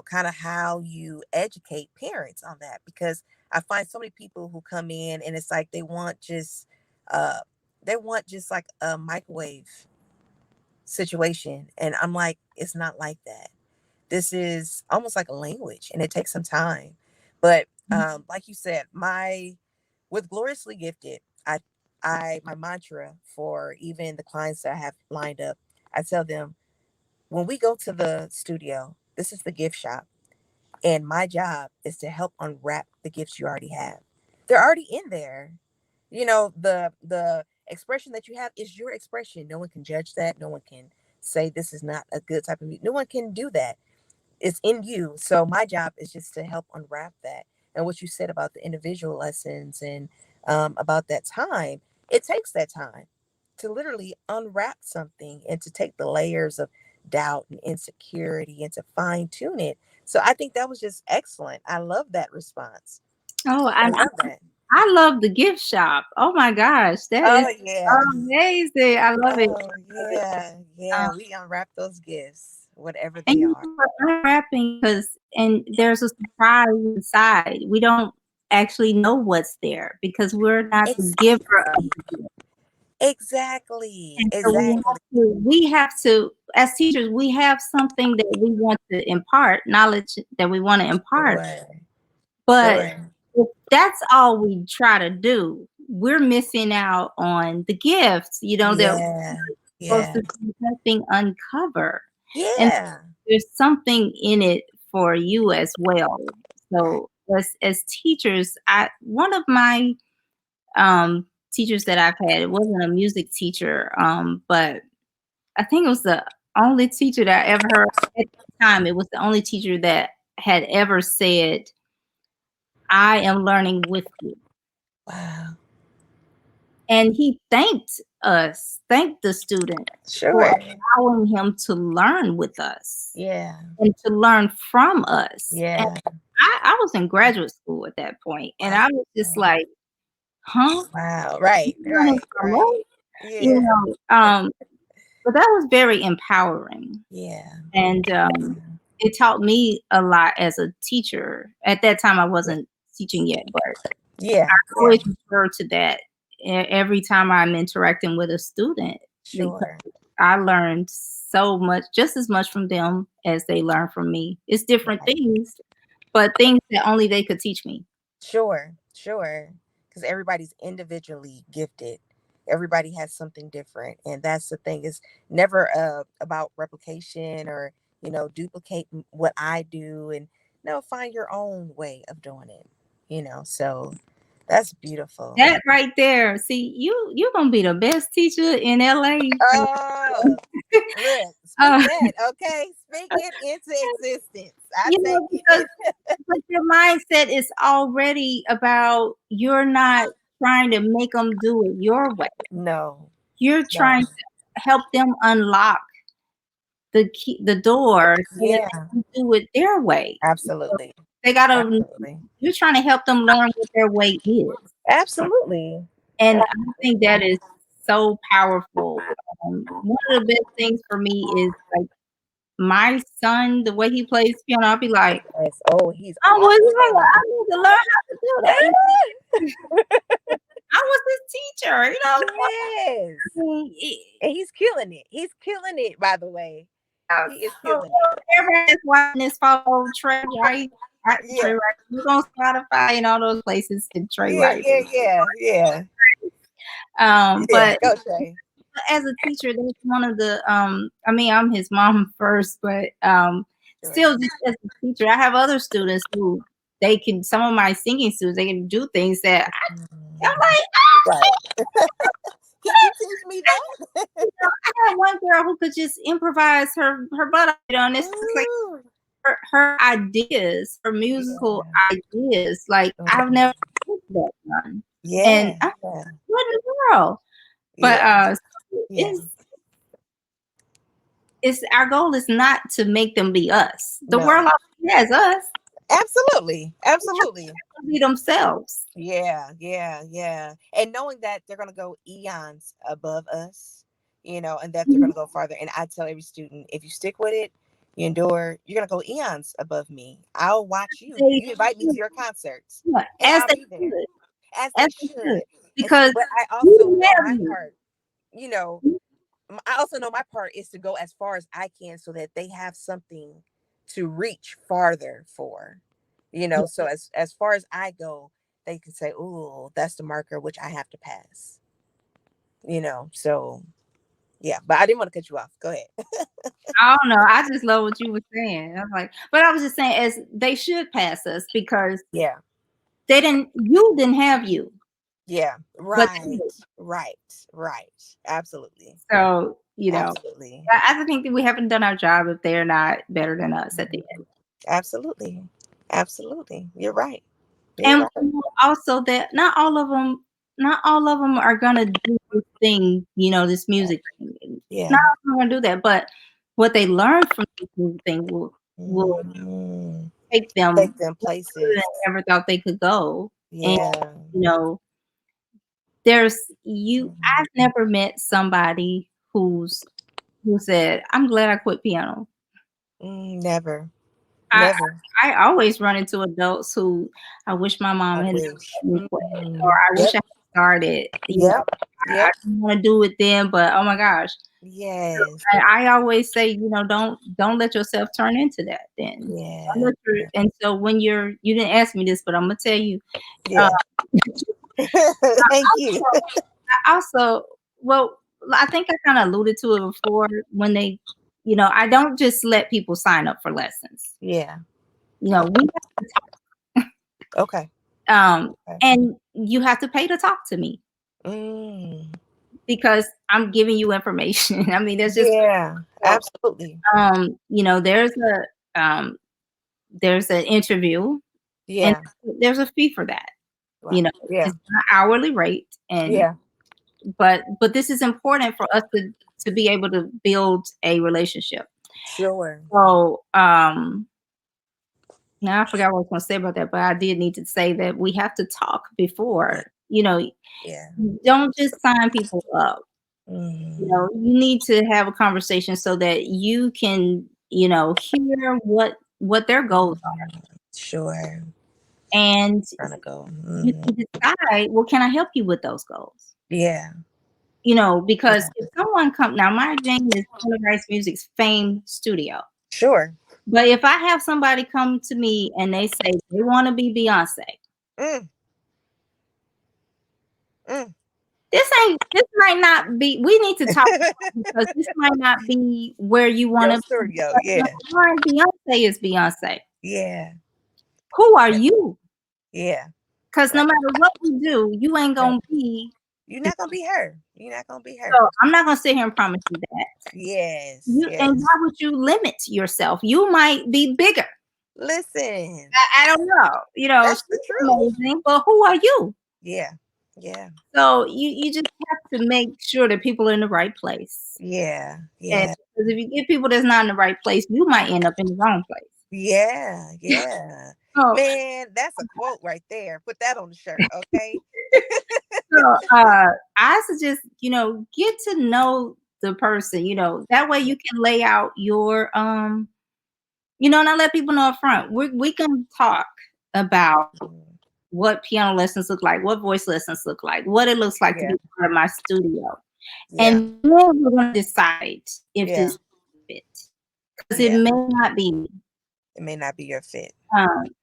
Speaker 2: kind of how you educate parents on that because I find so many people who come in and it's like uh, they want just like a microwave situation, and I'm like, it's not like that. This is almost like a language and it takes some time. But like you said, my with gloriously gifted, I my mantra for even the clients that I have lined up, I tell them when we go to the studio, this is the gift shop, and my job is to help unwrap the gifts you already have. They're already in there. The expression that you have is your expression. No one can judge that. No one can say this is not a good type of music. No one can do that. It's in you. So my job is just to help unwrap that. And what you said about the individual lessons and about that time, it takes that time to literally unwrap something and to take the layers of doubt and insecurity and to fine tune it. So I think that was just excellent. I love that response.
Speaker 1: Oh,
Speaker 2: I
Speaker 1: I
Speaker 2: love that.
Speaker 1: I love the gift shop. Oh my gosh, that is
Speaker 2: Oh yeah.
Speaker 1: amazing. I love it.
Speaker 2: Oh yeah.
Speaker 1: Um,
Speaker 2: Yeah. We unwrap those gifts, whatever
Speaker 1: and
Speaker 2: they are.
Speaker 1: we're unwrapping because and there's a surprise inside. We don't actually know what's there because we're not the giver of
Speaker 2: Exactly.
Speaker 1: the gift.
Speaker 2: Exactly.
Speaker 1: And so
Speaker 2: Exactly.
Speaker 1: we have to, as teachers, we have something that we want to impart, knowledge that we want to impart.
Speaker 2: Sure.
Speaker 1: But
Speaker 2: Sure.
Speaker 1: if that's all we try to do, we're missing out on the gifts, that we're
Speaker 2: Yeah.
Speaker 1: supposed
Speaker 2: Yeah.
Speaker 1: to be helping uncover. And
Speaker 2: Yeah.
Speaker 1: there's something in it for you as well.
Speaker 2: Right.
Speaker 1: So as teachers, I one of my teachers that I've had, it wasn't a music teacher, but I think it was the only teacher that I ever heard at the time. It was the only teacher that had ever said, I am learning with you.
Speaker 2: Wow.
Speaker 1: And he thanked the student for
Speaker 2: Sure.
Speaker 1: allowing him to learn with us
Speaker 2: Yeah.
Speaker 1: and to learn from us. And
Speaker 2: Yeah.
Speaker 1: I was in graduate school at that point, and
Speaker 2: Wow.
Speaker 1: I was just like, huh?
Speaker 2: Wow.
Speaker 1: You
Speaker 2: Right.
Speaker 1: learning
Speaker 2: Right.
Speaker 1: from
Speaker 2: Right.
Speaker 1: us? You
Speaker 2: Yeah.
Speaker 1: know, but that was very empowering.
Speaker 2: Yeah.
Speaker 1: And it taught me a lot as a teacher. At that time, I
Speaker 2: Yeah.
Speaker 1: wasn't teaching yet, but
Speaker 2: Yeah.
Speaker 1: I
Speaker 2: Yeah.
Speaker 1: always refer to that every time I'm interacting with a student because
Speaker 2: Sure.
Speaker 1: I learned so much, just as much from them as they learn from me. It's different
Speaker 2: Right.
Speaker 1: things, but things that only they could teach me.
Speaker 2: Sure. Sure. Because everybody's individually gifted. Everybody has something different, and that's the thing. Is never about replication or duplicate what I do, and no, find your own way of doing it. So that's beautiful.
Speaker 1: That right there, see, you're gonna be the best teacher in LA.
Speaker 2: Oh, look, speak
Speaker 1: Uh,
Speaker 2: that, okay? Speak it into existence. I take
Speaker 1: because
Speaker 2: it.
Speaker 1: your mindset is already about you're not trying to make them do it your way.
Speaker 2: No,
Speaker 1: You're
Speaker 2: no.
Speaker 1: trying to help them unlock the door so that
Speaker 2: Yeah,
Speaker 1: they can do it their way.
Speaker 2: absolutely.
Speaker 1: They gotta
Speaker 2: Absolutely.
Speaker 1: you're trying to help them learn what their way is.
Speaker 2: Absolutely.
Speaker 1: And I think
Speaker 2: Absolutely.
Speaker 1: that is so powerful. One of the best things for me is like my son, the way he plays piano, I'll be like,
Speaker 2: Yes. Oh, he's
Speaker 1: "Oh, well,
Speaker 2: awesome
Speaker 1: I
Speaker 2: talented.
Speaker 1: need to learn how to do that." I was his teacher,
Speaker 2: Yes.
Speaker 1: I mean,
Speaker 2: And he's killing it. He's killing it, by the way.
Speaker 1: yeah,
Speaker 2: He is
Speaker 1: so
Speaker 2: killing it.
Speaker 1: everybody that's watching this follow Trey White, Trey
Speaker 2: Yeah.
Speaker 1: White. Look on Spotify and all those places and Trey
Speaker 2: Yeah,
Speaker 1: White.
Speaker 2: yeah, yeah, yeah. Yeah.
Speaker 1: But
Speaker 2: Go Shay.
Speaker 1: as a teacher, that's one of the I mean, I'm his mom first, but
Speaker 2: Sure.
Speaker 1: still just as a teacher, I have other students who they can some of my singing students, they can do things that I'm
Speaker 2: Mm,
Speaker 1: like,
Speaker 2: right. Can you teach me that?
Speaker 1: I had one girl who could just improvise her butt off, and it's just like
Speaker 2: Ooh.
Speaker 1: her ideas, her musical
Speaker 2: Yeah.
Speaker 1: ideas, like I've
Speaker 2: Mm.
Speaker 1: never heard that done. And
Speaker 2: Yeah.
Speaker 1: I
Speaker 2: Yeah.
Speaker 1: what in the world? But
Speaker 2: Yeah.
Speaker 1: so
Speaker 2: Yeah.
Speaker 1: it's our goal is not to make them be us. The
Speaker 2: No.
Speaker 1: world already has us.
Speaker 2: Absolutely.
Speaker 1: They have
Speaker 2: Absolutely.
Speaker 1: to be themselves.
Speaker 2: Yeah, yeah, yeah. And knowing that they're going to go eons above us, and that they're going
Speaker 1: Mhm.
Speaker 2: to go farther. And I tell every student, if you stick with it, you endure, you're going to go eons above me. I'll watch you.
Speaker 1: They
Speaker 2: You invite me to
Speaker 1: should,
Speaker 2: your concerts
Speaker 1: yeah,
Speaker 2: and
Speaker 1: as
Speaker 2: I'll
Speaker 1: they
Speaker 2: be there
Speaker 1: should,
Speaker 2: as
Speaker 1: as
Speaker 2: they
Speaker 1: they should,
Speaker 2: should. And see,
Speaker 1: because
Speaker 2: but I
Speaker 1: we
Speaker 2: also
Speaker 1: didn't
Speaker 2: know
Speaker 1: have
Speaker 2: my
Speaker 1: you.
Speaker 2: part, you know, I also know my part is to go as far as I can so that they have something to reach farther for.
Speaker 1: Yeah.
Speaker 2: So as far as I go, they can say, "Oh, that's the marker which I have to pass." So yeah, but I didn't want to cut you off. Go ahead.
Speaker 1: I don't know. I just love what you were saying. I was like, but I was just saying, as they should pass us because
Speaker 2: Yeah.
Speaker 1: you didn't have you,
Speaker 2: Yeah.
Speaker 1: but they
Speaker 2: Right.
Speaker 1: did.
Speaker 2: Right. Right. Absolutely.
Speaker 1: So,
Speaker 2: Absolutely.
Speaker 1: I think that we haven't done our job if they're not better than us at the end.
Speaker 2: Absolutely. Absolutely. You're right. You're
Speaker 1: And
Speaker 2: right.
Speaker 1: also that not all of them are gonna do this thing, this music thing. Not
Speaker 2: Yeah.
Speaker 1: all of them are gonna do that, but what they learn from this music thing will
Speaker 2: Mhm.
Speaker 1: take them
Speaker 2: Take them
Speaker 1: further than
Speaker 2: places.
Speaker 1: they ever thought they could go. And,
Speaker 2: Yeah.
Speaker 1: you know, there's you
Speaker 2: Mhm.
Speaker 1: I've never met somebody who said, "I'm glad I quit piano."
Speaker 2: Never.
Speaker 1: I
Speaker 2: Never.
Speaker 1: I always run into adults who, "I wish my mom
Speaker 2: I
Speaker 1: had never
Speaker 2: wish.
Speaker 1: let me quit," or, "I wish
Speaker 2: Yep.
Speaker 1: I had started,"
Speaker 2: Yep.
Speaker 1: "I
Speaker 2: Yep.
Speaker 1: didn't wanna do it then, but oh my gosh."
Speaker 2: Yes.
Speaker 1: I always say, don't let yourself turn into that then. Don't
Speaker 2: Yeah.
Speaker 1: let your and so when you didn't ask me this, but Imma tell you, uh,
Speaker 2: Yeah. Thank you.
Speaker 1: I also well, I think I kinda alluded to it before when I don't just let people sign up for lessons.
Speaker 2: Yeah.
Speaker 1: We have to
Speaker 2: Okay. Okay.
Speaker 1: and you have to pay to talk to me
Speaker 2: Mm.
Speaker 1: because I'm giving you information. I mean, there's just
Speaker 2: Yeah. Absolutely.
Speaker 1: there's an interview and
Speaker 2: Yeah.
Speaker 1: there's a fee for that.
Speaker 2: Wow. Yeah.
Speaker 1: It's not hourly rate
Speaker 2: Yeah.
Speaker 1: but this is important for us to be able to build a relationship.
Speaker 2: Sure.
Speaker 1: So, now I forgot what I was gonna say about that, but I did need to say that we have to talk
Speaker 2: Yeah.
Speaker 1: before,
Speaker 2: Yeah.
Speaker 1: don't just sign people up.
Speaker 2: Mm.
Speaker 1: You need to have a conversation so that you can, hear what their goals are,
Speaker 2: Sure.
Speaker 1: and
Speaker 2: Trying to go.
Speaker 1: you can decide, well, can I help you with those goals?
Speaker 2: Yeah.
Speaker 1: Because
Speaker 2: Yeah.
Speaker 1: if someone come now, my name is Taylor Rice Music's Fame Studio.
Speaker 2: Sure.
Speaker 1: But if I have somebody come to me and they say they want to be Beyonce,
Speaker 2: Mm. Mm.
Speaker 1: this might not be. We need to talk because this might not be where you want
Speaker 2: Your
Speaker 1: to be.
Speaker 2: studio.
Speaker 1: Because
Speaker 2: Yeah.
Speaker 1: Beyonce is Beyonce.
Speaker 2: Yeah.
Speaker 1: Who are
Speaker 2: Yeah.
Speaker 1: you?
Speaker 2: Yeah.
Speaker 1: Because no
Speaker 2: Right.
Speaker 1: matter what we do, you ain't
Speaker 2: Right.
Speaker 1: gonna be.
Speaker 2: You're not gonna be her. You're not gonna be her.
Speaker 1: So I'm not gonna sit here and promise you that.
Speaker 2: Yes.
Speaker 1: Why
Speaker 2: Yes.
Speaker 1: would you limit yourself? You might be bigger.
Speaker 2: Listen.
Speaker 1: I don't know.
Speaker 2: That's the
Speaker 1: She's
Speaker 2: truth.
Speaker 1: amazing, but who are you?
Speaker 2: Yeah. Yeah.
Speaker 1: So you just have to make sure that people are in the right place.
Speaker 2: Yeah.
Speaker 1: And
Speaker 2: Yeah.
Speaker 1: because if you get people that's not in the right place, you might end up in the wrong place.
Speaker 2: Yeah. Yeah.
Speaker 1: So,
Speaker 2: Man, that's a quote right there. Put that on the shirt, okay?
Speaker 1: I suggest, get to know the person, that way
Speaker 2: Yeah.
Speaker 1: you can lay out your and I let people know up front. We can talk about
Speaker 2: Mm.
Speaker 1: what piano lessons look like, what voice lessons look like, what it looks like to
Speaker 2: Yeah.
Speaker 1: be part of my studio.
Speaker 2: Yeah.
Speaker 1: And then we're gonna decide if
Speaker 2: Yeah.
Speaker 1: this fits. Because it
Speaker 2: Yeah.
Speaker 1: may not be me.
Speaker 2: It may not be your fit.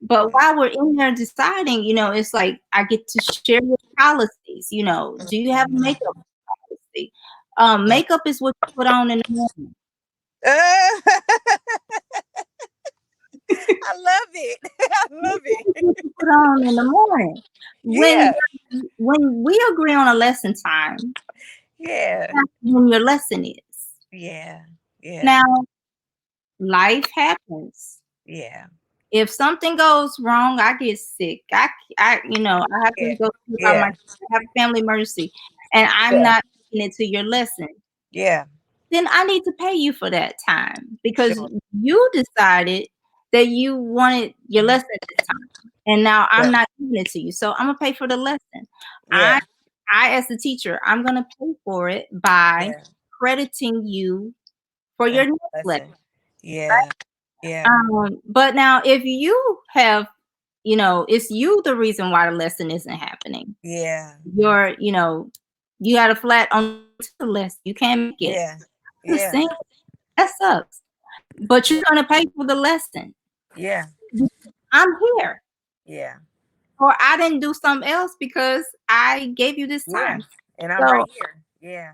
Speaker 1: But
Speaker 2: Yeah.
Speaker 1: while we're in there deciding, it's like I get to share your policies. Do you have a
Speaker 2: Mhm.
Speaker 1: makeup policy?
Speaker 2: Yeah.
Speaker 1: Makeup is what you put on in the morning.
Speaker 2: I love it. I love
Speaker 1: Makeup is
Speaker 2: it.
Speaker 1: what you put on in the morning. When
Speaker 2: Yeah.
Speaker 1: when we agree on a lesson time,
Speaker 2: Yeah.
Speaker 1: that's when your lesson is.
Speaker 2: Yeah. Yeah.
Speaker 1: Now, life happens.
Speaker 2: Yeah.
Speaker 1: If something goes wrong, I get sick. I have
Speaker 2: Yeah.
Speaker 1: to go see about
Speaker 2: Yeah.
Speaker 1: I have a family emergency, and I'm
Speaker 2: Yeah.
Speaker 1: not taking it to your lesson.
Speaker 2: Yeah.
Speaker 1: then I need to pay you for that time because
Speaker 2: Sure.
Speaker 1: you decided that you wanted your
Speaker 2: Mhm.
Speaker 1: lesson this time, and now I'm
Speaker 2: Yeah.
Speaker 1: not giving it to you. So I'm gonna pay for the lesson. I
Speaker 2: Yeah.
Speaker 1: I as the teacher, I'm gonna pay for it by
Speaker 2: Yeah.
Speaker 1: crediting you for
Speaker 2: And
Speaker 1: your next lesson.
Speaker 2: lesson. Yeah. Yeah.
Speaker 1: But now if you have, it's you the reason why the lesson isn't happening.
Speaker 2: Yeah.
Speaker 1: You got a flat on the lesson. You can't make it.
Speaker 2: Yeah.
Speaker 1: I
Speaker 2: Yeah.
Speaker 1: understand. That sucks. But you're gonna pay for the lesson.
Speaker 2: Yeah.
Speaker 1: I'm here.
Speaker 2: Yeah.
Speaker 1: Or I didn't do something else because I gave you this
Speaker 2: Yeah.
Speaker 1: time.
Speaker 2: And I'm
Speaker 1: So
Speaker 2: right here. Yeah.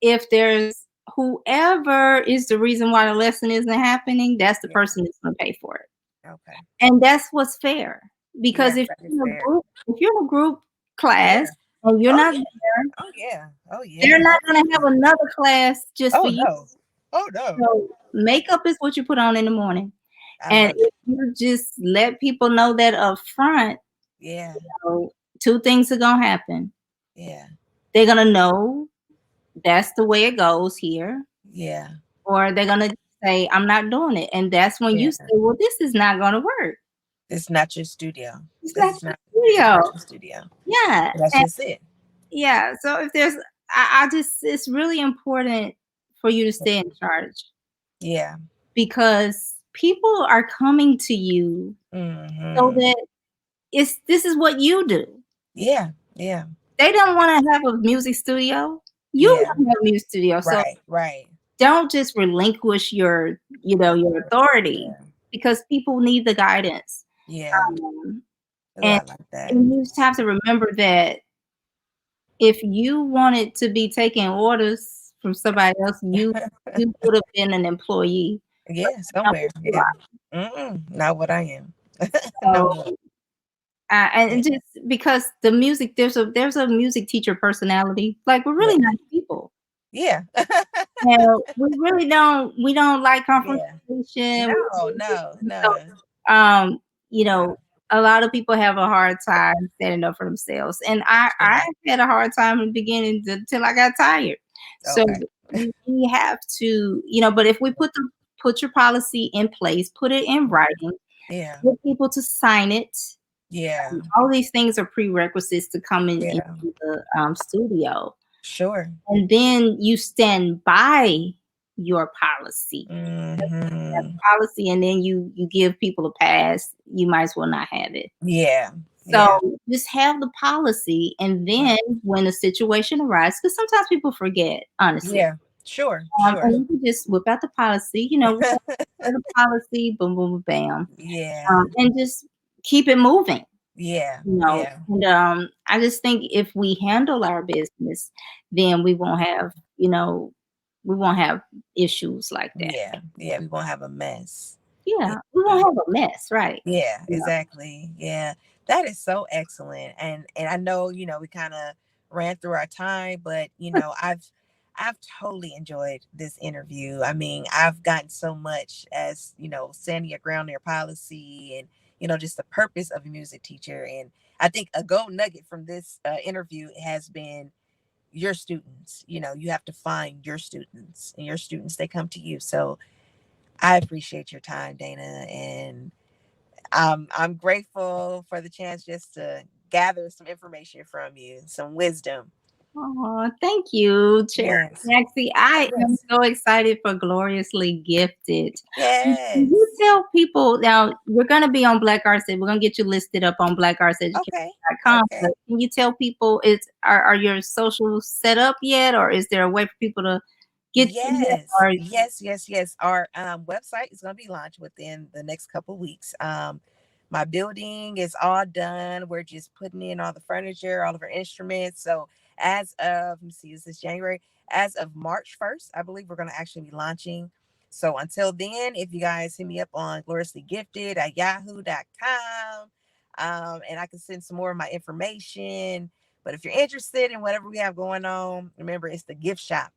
Speaker 1: if there's whoever is the reason why the lesson isn't happening, that's the
Speaker 2: Yeah.
Speaker 1: person that's gonna pay for it.
Speaker 2: Okay.
Speaker 1: And that's what's fair. Because
Speaker 2: Yes,
Speaker 1: if
Speaker 2: that is
Speaker 1: you're in a
Speaker 2: fair.
Speaker 1: group, if you're in a group class
Speaker 2: Yeah.
Speaker 1: and you're
Speaker 2: Oh
Speaker 1: not
Speaker 2: yeah.
Speaker 1: there,
Speaker 2: Oh yeah. Oh
Speaker 1: they're
Speaker 2: yeah.
Speaker 1: not gonna have
Speaker 2: Definitely.
Speaker 1: another class just for
Speaker 2: Oh
Speaker 1: you.
Speaker 2: no. Oh no.
Speaker 1: So makeup is what you put on in the morning.
Speaker 2: I
Speaker 1: And
Speaker 2: love it.
Speaker 1: if you just let people know that up front,
Speaker 2: Yeah.
Speaker 1: so two things are gonna happen.
Speaker 2: Yeah.
Speaker 1: They're gonna know that's the way it goes here,
Speaker 2: Yeah.
Speaker 1: or they're gonna say, I'm not doing it. And that's when you say,
Speaker 2: Yeah.
Speaker 1: well, this is not gonna work.
Speaker 2: It's not your studio.
Speaker 1: It's
Speaker 2: This
Speaker 1: not
Speaker 2: is
Speaker 1: your
Speaker 2: not. It's
Speaker 1: studio.
Speaker 2: not your studio.
Speaker 1: Yeah.
Speaker 2: That's
Speaker 1: And
Speaker 2: just it.
Speaker 1: yeah. So if there's I just it's really important for you to stay in charge
Speaker 2: Yeah.
Speaker 1: because people are coming to you so
Speaker 2: Hmm.
Speaker 1: that this is what you do.
Speaker 2: Yeah. Yeah.
Speaker 1: They don't wanna have a music studio. You
Speaker 2: Yeah.
Speaker 1: wanna have a music studio, so
Speaker 2: Right. Right.
Speaker 1: don't just relinquish your authority
Speaker 2: Yeah.
Speaker 1: because people need the guidance.
Speaker 2: Yeah.
Speaker 1: Um,
Speaker 2: Oh,
Speaker 1: and
Speaker 2: I like that.
Speaker 1: and you just have to remember that if you wanted to be taking orders from somebody else, you would have been an employee, but
Speaker 2: Yeah.
Speaker 1: that's not
Speaker 2: Somewhere.
Speaker 1: what you
Speaker 2: Yeah.
Speaker 1: are.
Speaker 2: Not what I am. No more.
Speaker 1: So
Speaker 2: Yeah.
Speaker 1: and just because the music there's a music teacher personality. Like we're
Speaker 2: Yeah.
Speaker 1: really nice people.
Speaker 2: Yeah.
Speaker 1: And we don't like
Speaker 2: Yeah.
Speaker 1: confrontation.
Speaker 2: No. No.
Speaker 1: So,
Speaker 2: No.
Speaker 1: um,
Speaker 2: No.
Speaker 1: a lot of people have a hard time standing up for themselves, and I
Speaker 2: Sure.
Speaker 1: had a hard time in the beginning till I got tired. So
Speaker 2: Okay.
Speaker 1: we have to, but if we put your policy in place, put it in writing,
Speaker 2: Yeah.
Speaker 1: get people to sign it.
Speaker 2: Yeah.
Speaker 1: All these things are prerequisites to come
Speaker 2: Yeah.
Speaker 1: into the studio.
Speaker 2: Sure.
Speaker 1: And then you stand by your policy. That
Speaker 2: Hmm.
Speaker 1: policy, and then you give people a pass, you might as well not have it.
Speaker 2: Yeah.
Speaker 1: So
Speaker 2: Yeah.
Speaker 1: just have the policy, and
Speaker 2: Right.
Speaker 1: then when a situation arises, because sometimes people forget, honestly.
Speaker 2: Yeah. Sure. Sure.
Speaker 1: And you can just whip out the policy, whip out the policy, boom, boom, bam,
Speaker 2: Yeah.
Speaker 1: and just keep it moving.
Speaker 2: Yeah. Yeah.
Speaker 1: And I just think if we handle our business, then we won't have issues like that.
Speaker 2: Yeah. Yeah. We won't have a mess.
Speaker 1: Yeah, we
Speaker 2: Yeah.
Speaker 1: won't have a mess, right?
Speaker 2: Yeah,
Speaker 1: Yeah.
Speaker 2: exactly. Yeah. That is so excellent. And I know, we kind of ran through our time, but I've totally enjoyed this interview. I mean, I've gotten so much as, standing your ground their policy and, just the purpose of a music teacher. And I think a gold nugget from this interview has been your students. You have to find your students, and your students, they come to you. So I appreciate your time, Dana, and I'm grateful for the chance just to gather some information from you, some wisdom.
Speaker 1: Oh, thank you, Charity
Speaker 2: Yes.
Speaker 1: Maxie. I am
Speaker 2: Yes.
Speaker 1: so excited for Gloriously Gifted. Can you
Speaker 2: Yes.
Speaker 1: tell people now we're gonna be on Black Arts Ed, we're gonna get you listed up on
Speaker 2: Okay.
Speaker 1: blackartseducation.com, but
Speaker 2: Okay.
Speaker 1: can you tell people are your socials set up yet, or is there a way for people to get to you?
Speaker 2: Yes.
Speaker 1: Or
Speaker 2: Yes. Yes. Yes. Our website is going to be launched within the next couple weeks. My building is all done. We're just putting in all the furniture, all of our instruments. So as of, let me see, this is January. As of March 1st, I believe we're going to actually be launching. So until then, if you guys hit me up on gloriously gifted at yahoo.com, and I can send some more of my information. But if you're interested in whatever we have going on, remember it's the gift shop.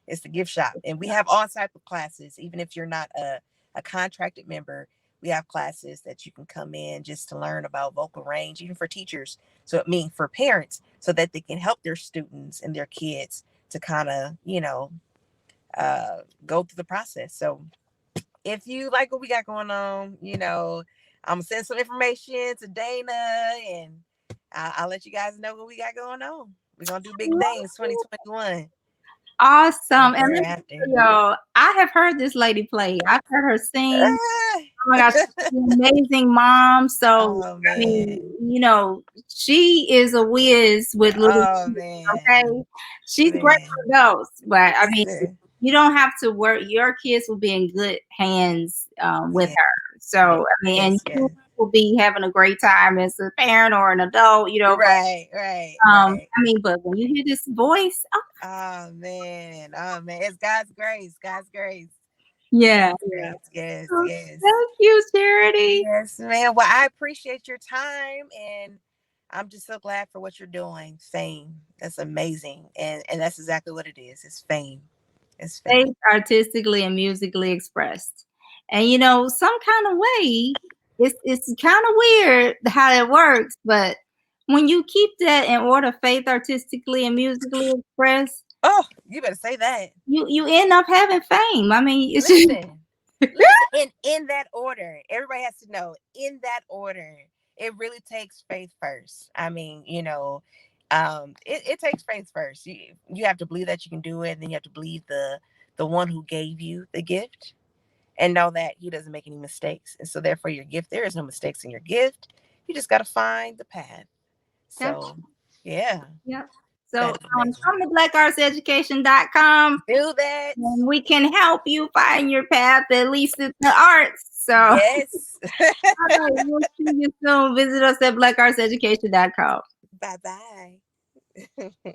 Speaker 2: It's the gift shop. And we have all type of classes. Even if you're not a contracted member, we have classes that you can come in just to learn about vocal range, even for teachers. So it means for parents, so that they can help their students and their kids to kind of, go through the process. So if you like what we got going on, I'm gonna send some information to Dana, and I'll let you guys know what we got going on. We're gonna do big things 2021.
Speaker 1: Awesome. And let me
Speaker 2: Thereafter.
Speaker 1: tell y'all, I have heard this lady play. I've heard her sing.
Speaker 2: Ah.
Speaker 1: Oh my gosh, she's an amazing mom. So
Speaker 2: Oh
Speaker 1: I mean,
Speaker 2: man.
Speaker 1: she is a whiz with little
Speaker 2: Oh
Speaker 1: kids, okay?
Speaker 2: man.
Speaker 1: She's great
Speaker 2: Man.
Speaker 1: for those. But I mean,
Speaker 2: Listen.
Speaker 1: you don't have to worry. Your kids will be in good hands with
Speaker 2: Yeah.
Speaker 1: her. So
Speaker 2: Yeah.
Speaker 1: I mean, and
Speaker 2: Yes.
Speaker 1: you
Speaker 2: Yes.
Speaker 1: will be having a great time as a parent or an adult.
Speaker 2: Right. Right.
Speaker 1: But
Speaker 2: Right.
Speaker 1: I mean, but when you hear this voice, oh
Speaker 2: Oh man. Oh man. It's God's grace. God's grace.
Speaker 1: yeah,
Speaker 2: God's
Speaker 1: yeah.
Speaker 2: grace. Yes.
Speaker 1: Oh,
Speaker 2: Yes.
Speaker 1: thank you, Charity.
Speaker 2: Yes, man. Well, I appreciate your time, and I'm just so glad for what you're doing. Fame. That's amazing. And that's exactly what it is. It's fame. It's fame.
Speaker 1: Faith artistically and musically expressed. And some kind of way, it's kind of weird how it works, but when you keep that in order, faith artistically and musically expressed,
Speaker 2: Oh, you better say that.
Speaker 1: you end up having fame. I mean, it's just
Speaker 2: Listen. Listen. In that order. Everybody has to know. In that order. It really takes faith first. I mean, it takes faith first. You have to believe that you can do it, and then you have to believe the one who gave you the gift, and know that he doesn't make any mistakes. And so therefore your gift, there is no mistakes in your gift. You just got to find the path.
Speaker 1: gotcha.
Speaker 2: So yeah,
Speaker 1: Yeah. So
Speaker 2: that's amazing.
Speaker 1: come to blackartseducation.com
Speaker 2: Do that.
Speaker 1: and we can help you find your path, at least in the arts. So all
Speaker 2: Yes.
Speaker 1: right, we'll see you soon. Visit us at blackartseducation.com.
Speaker 2: Bye bye.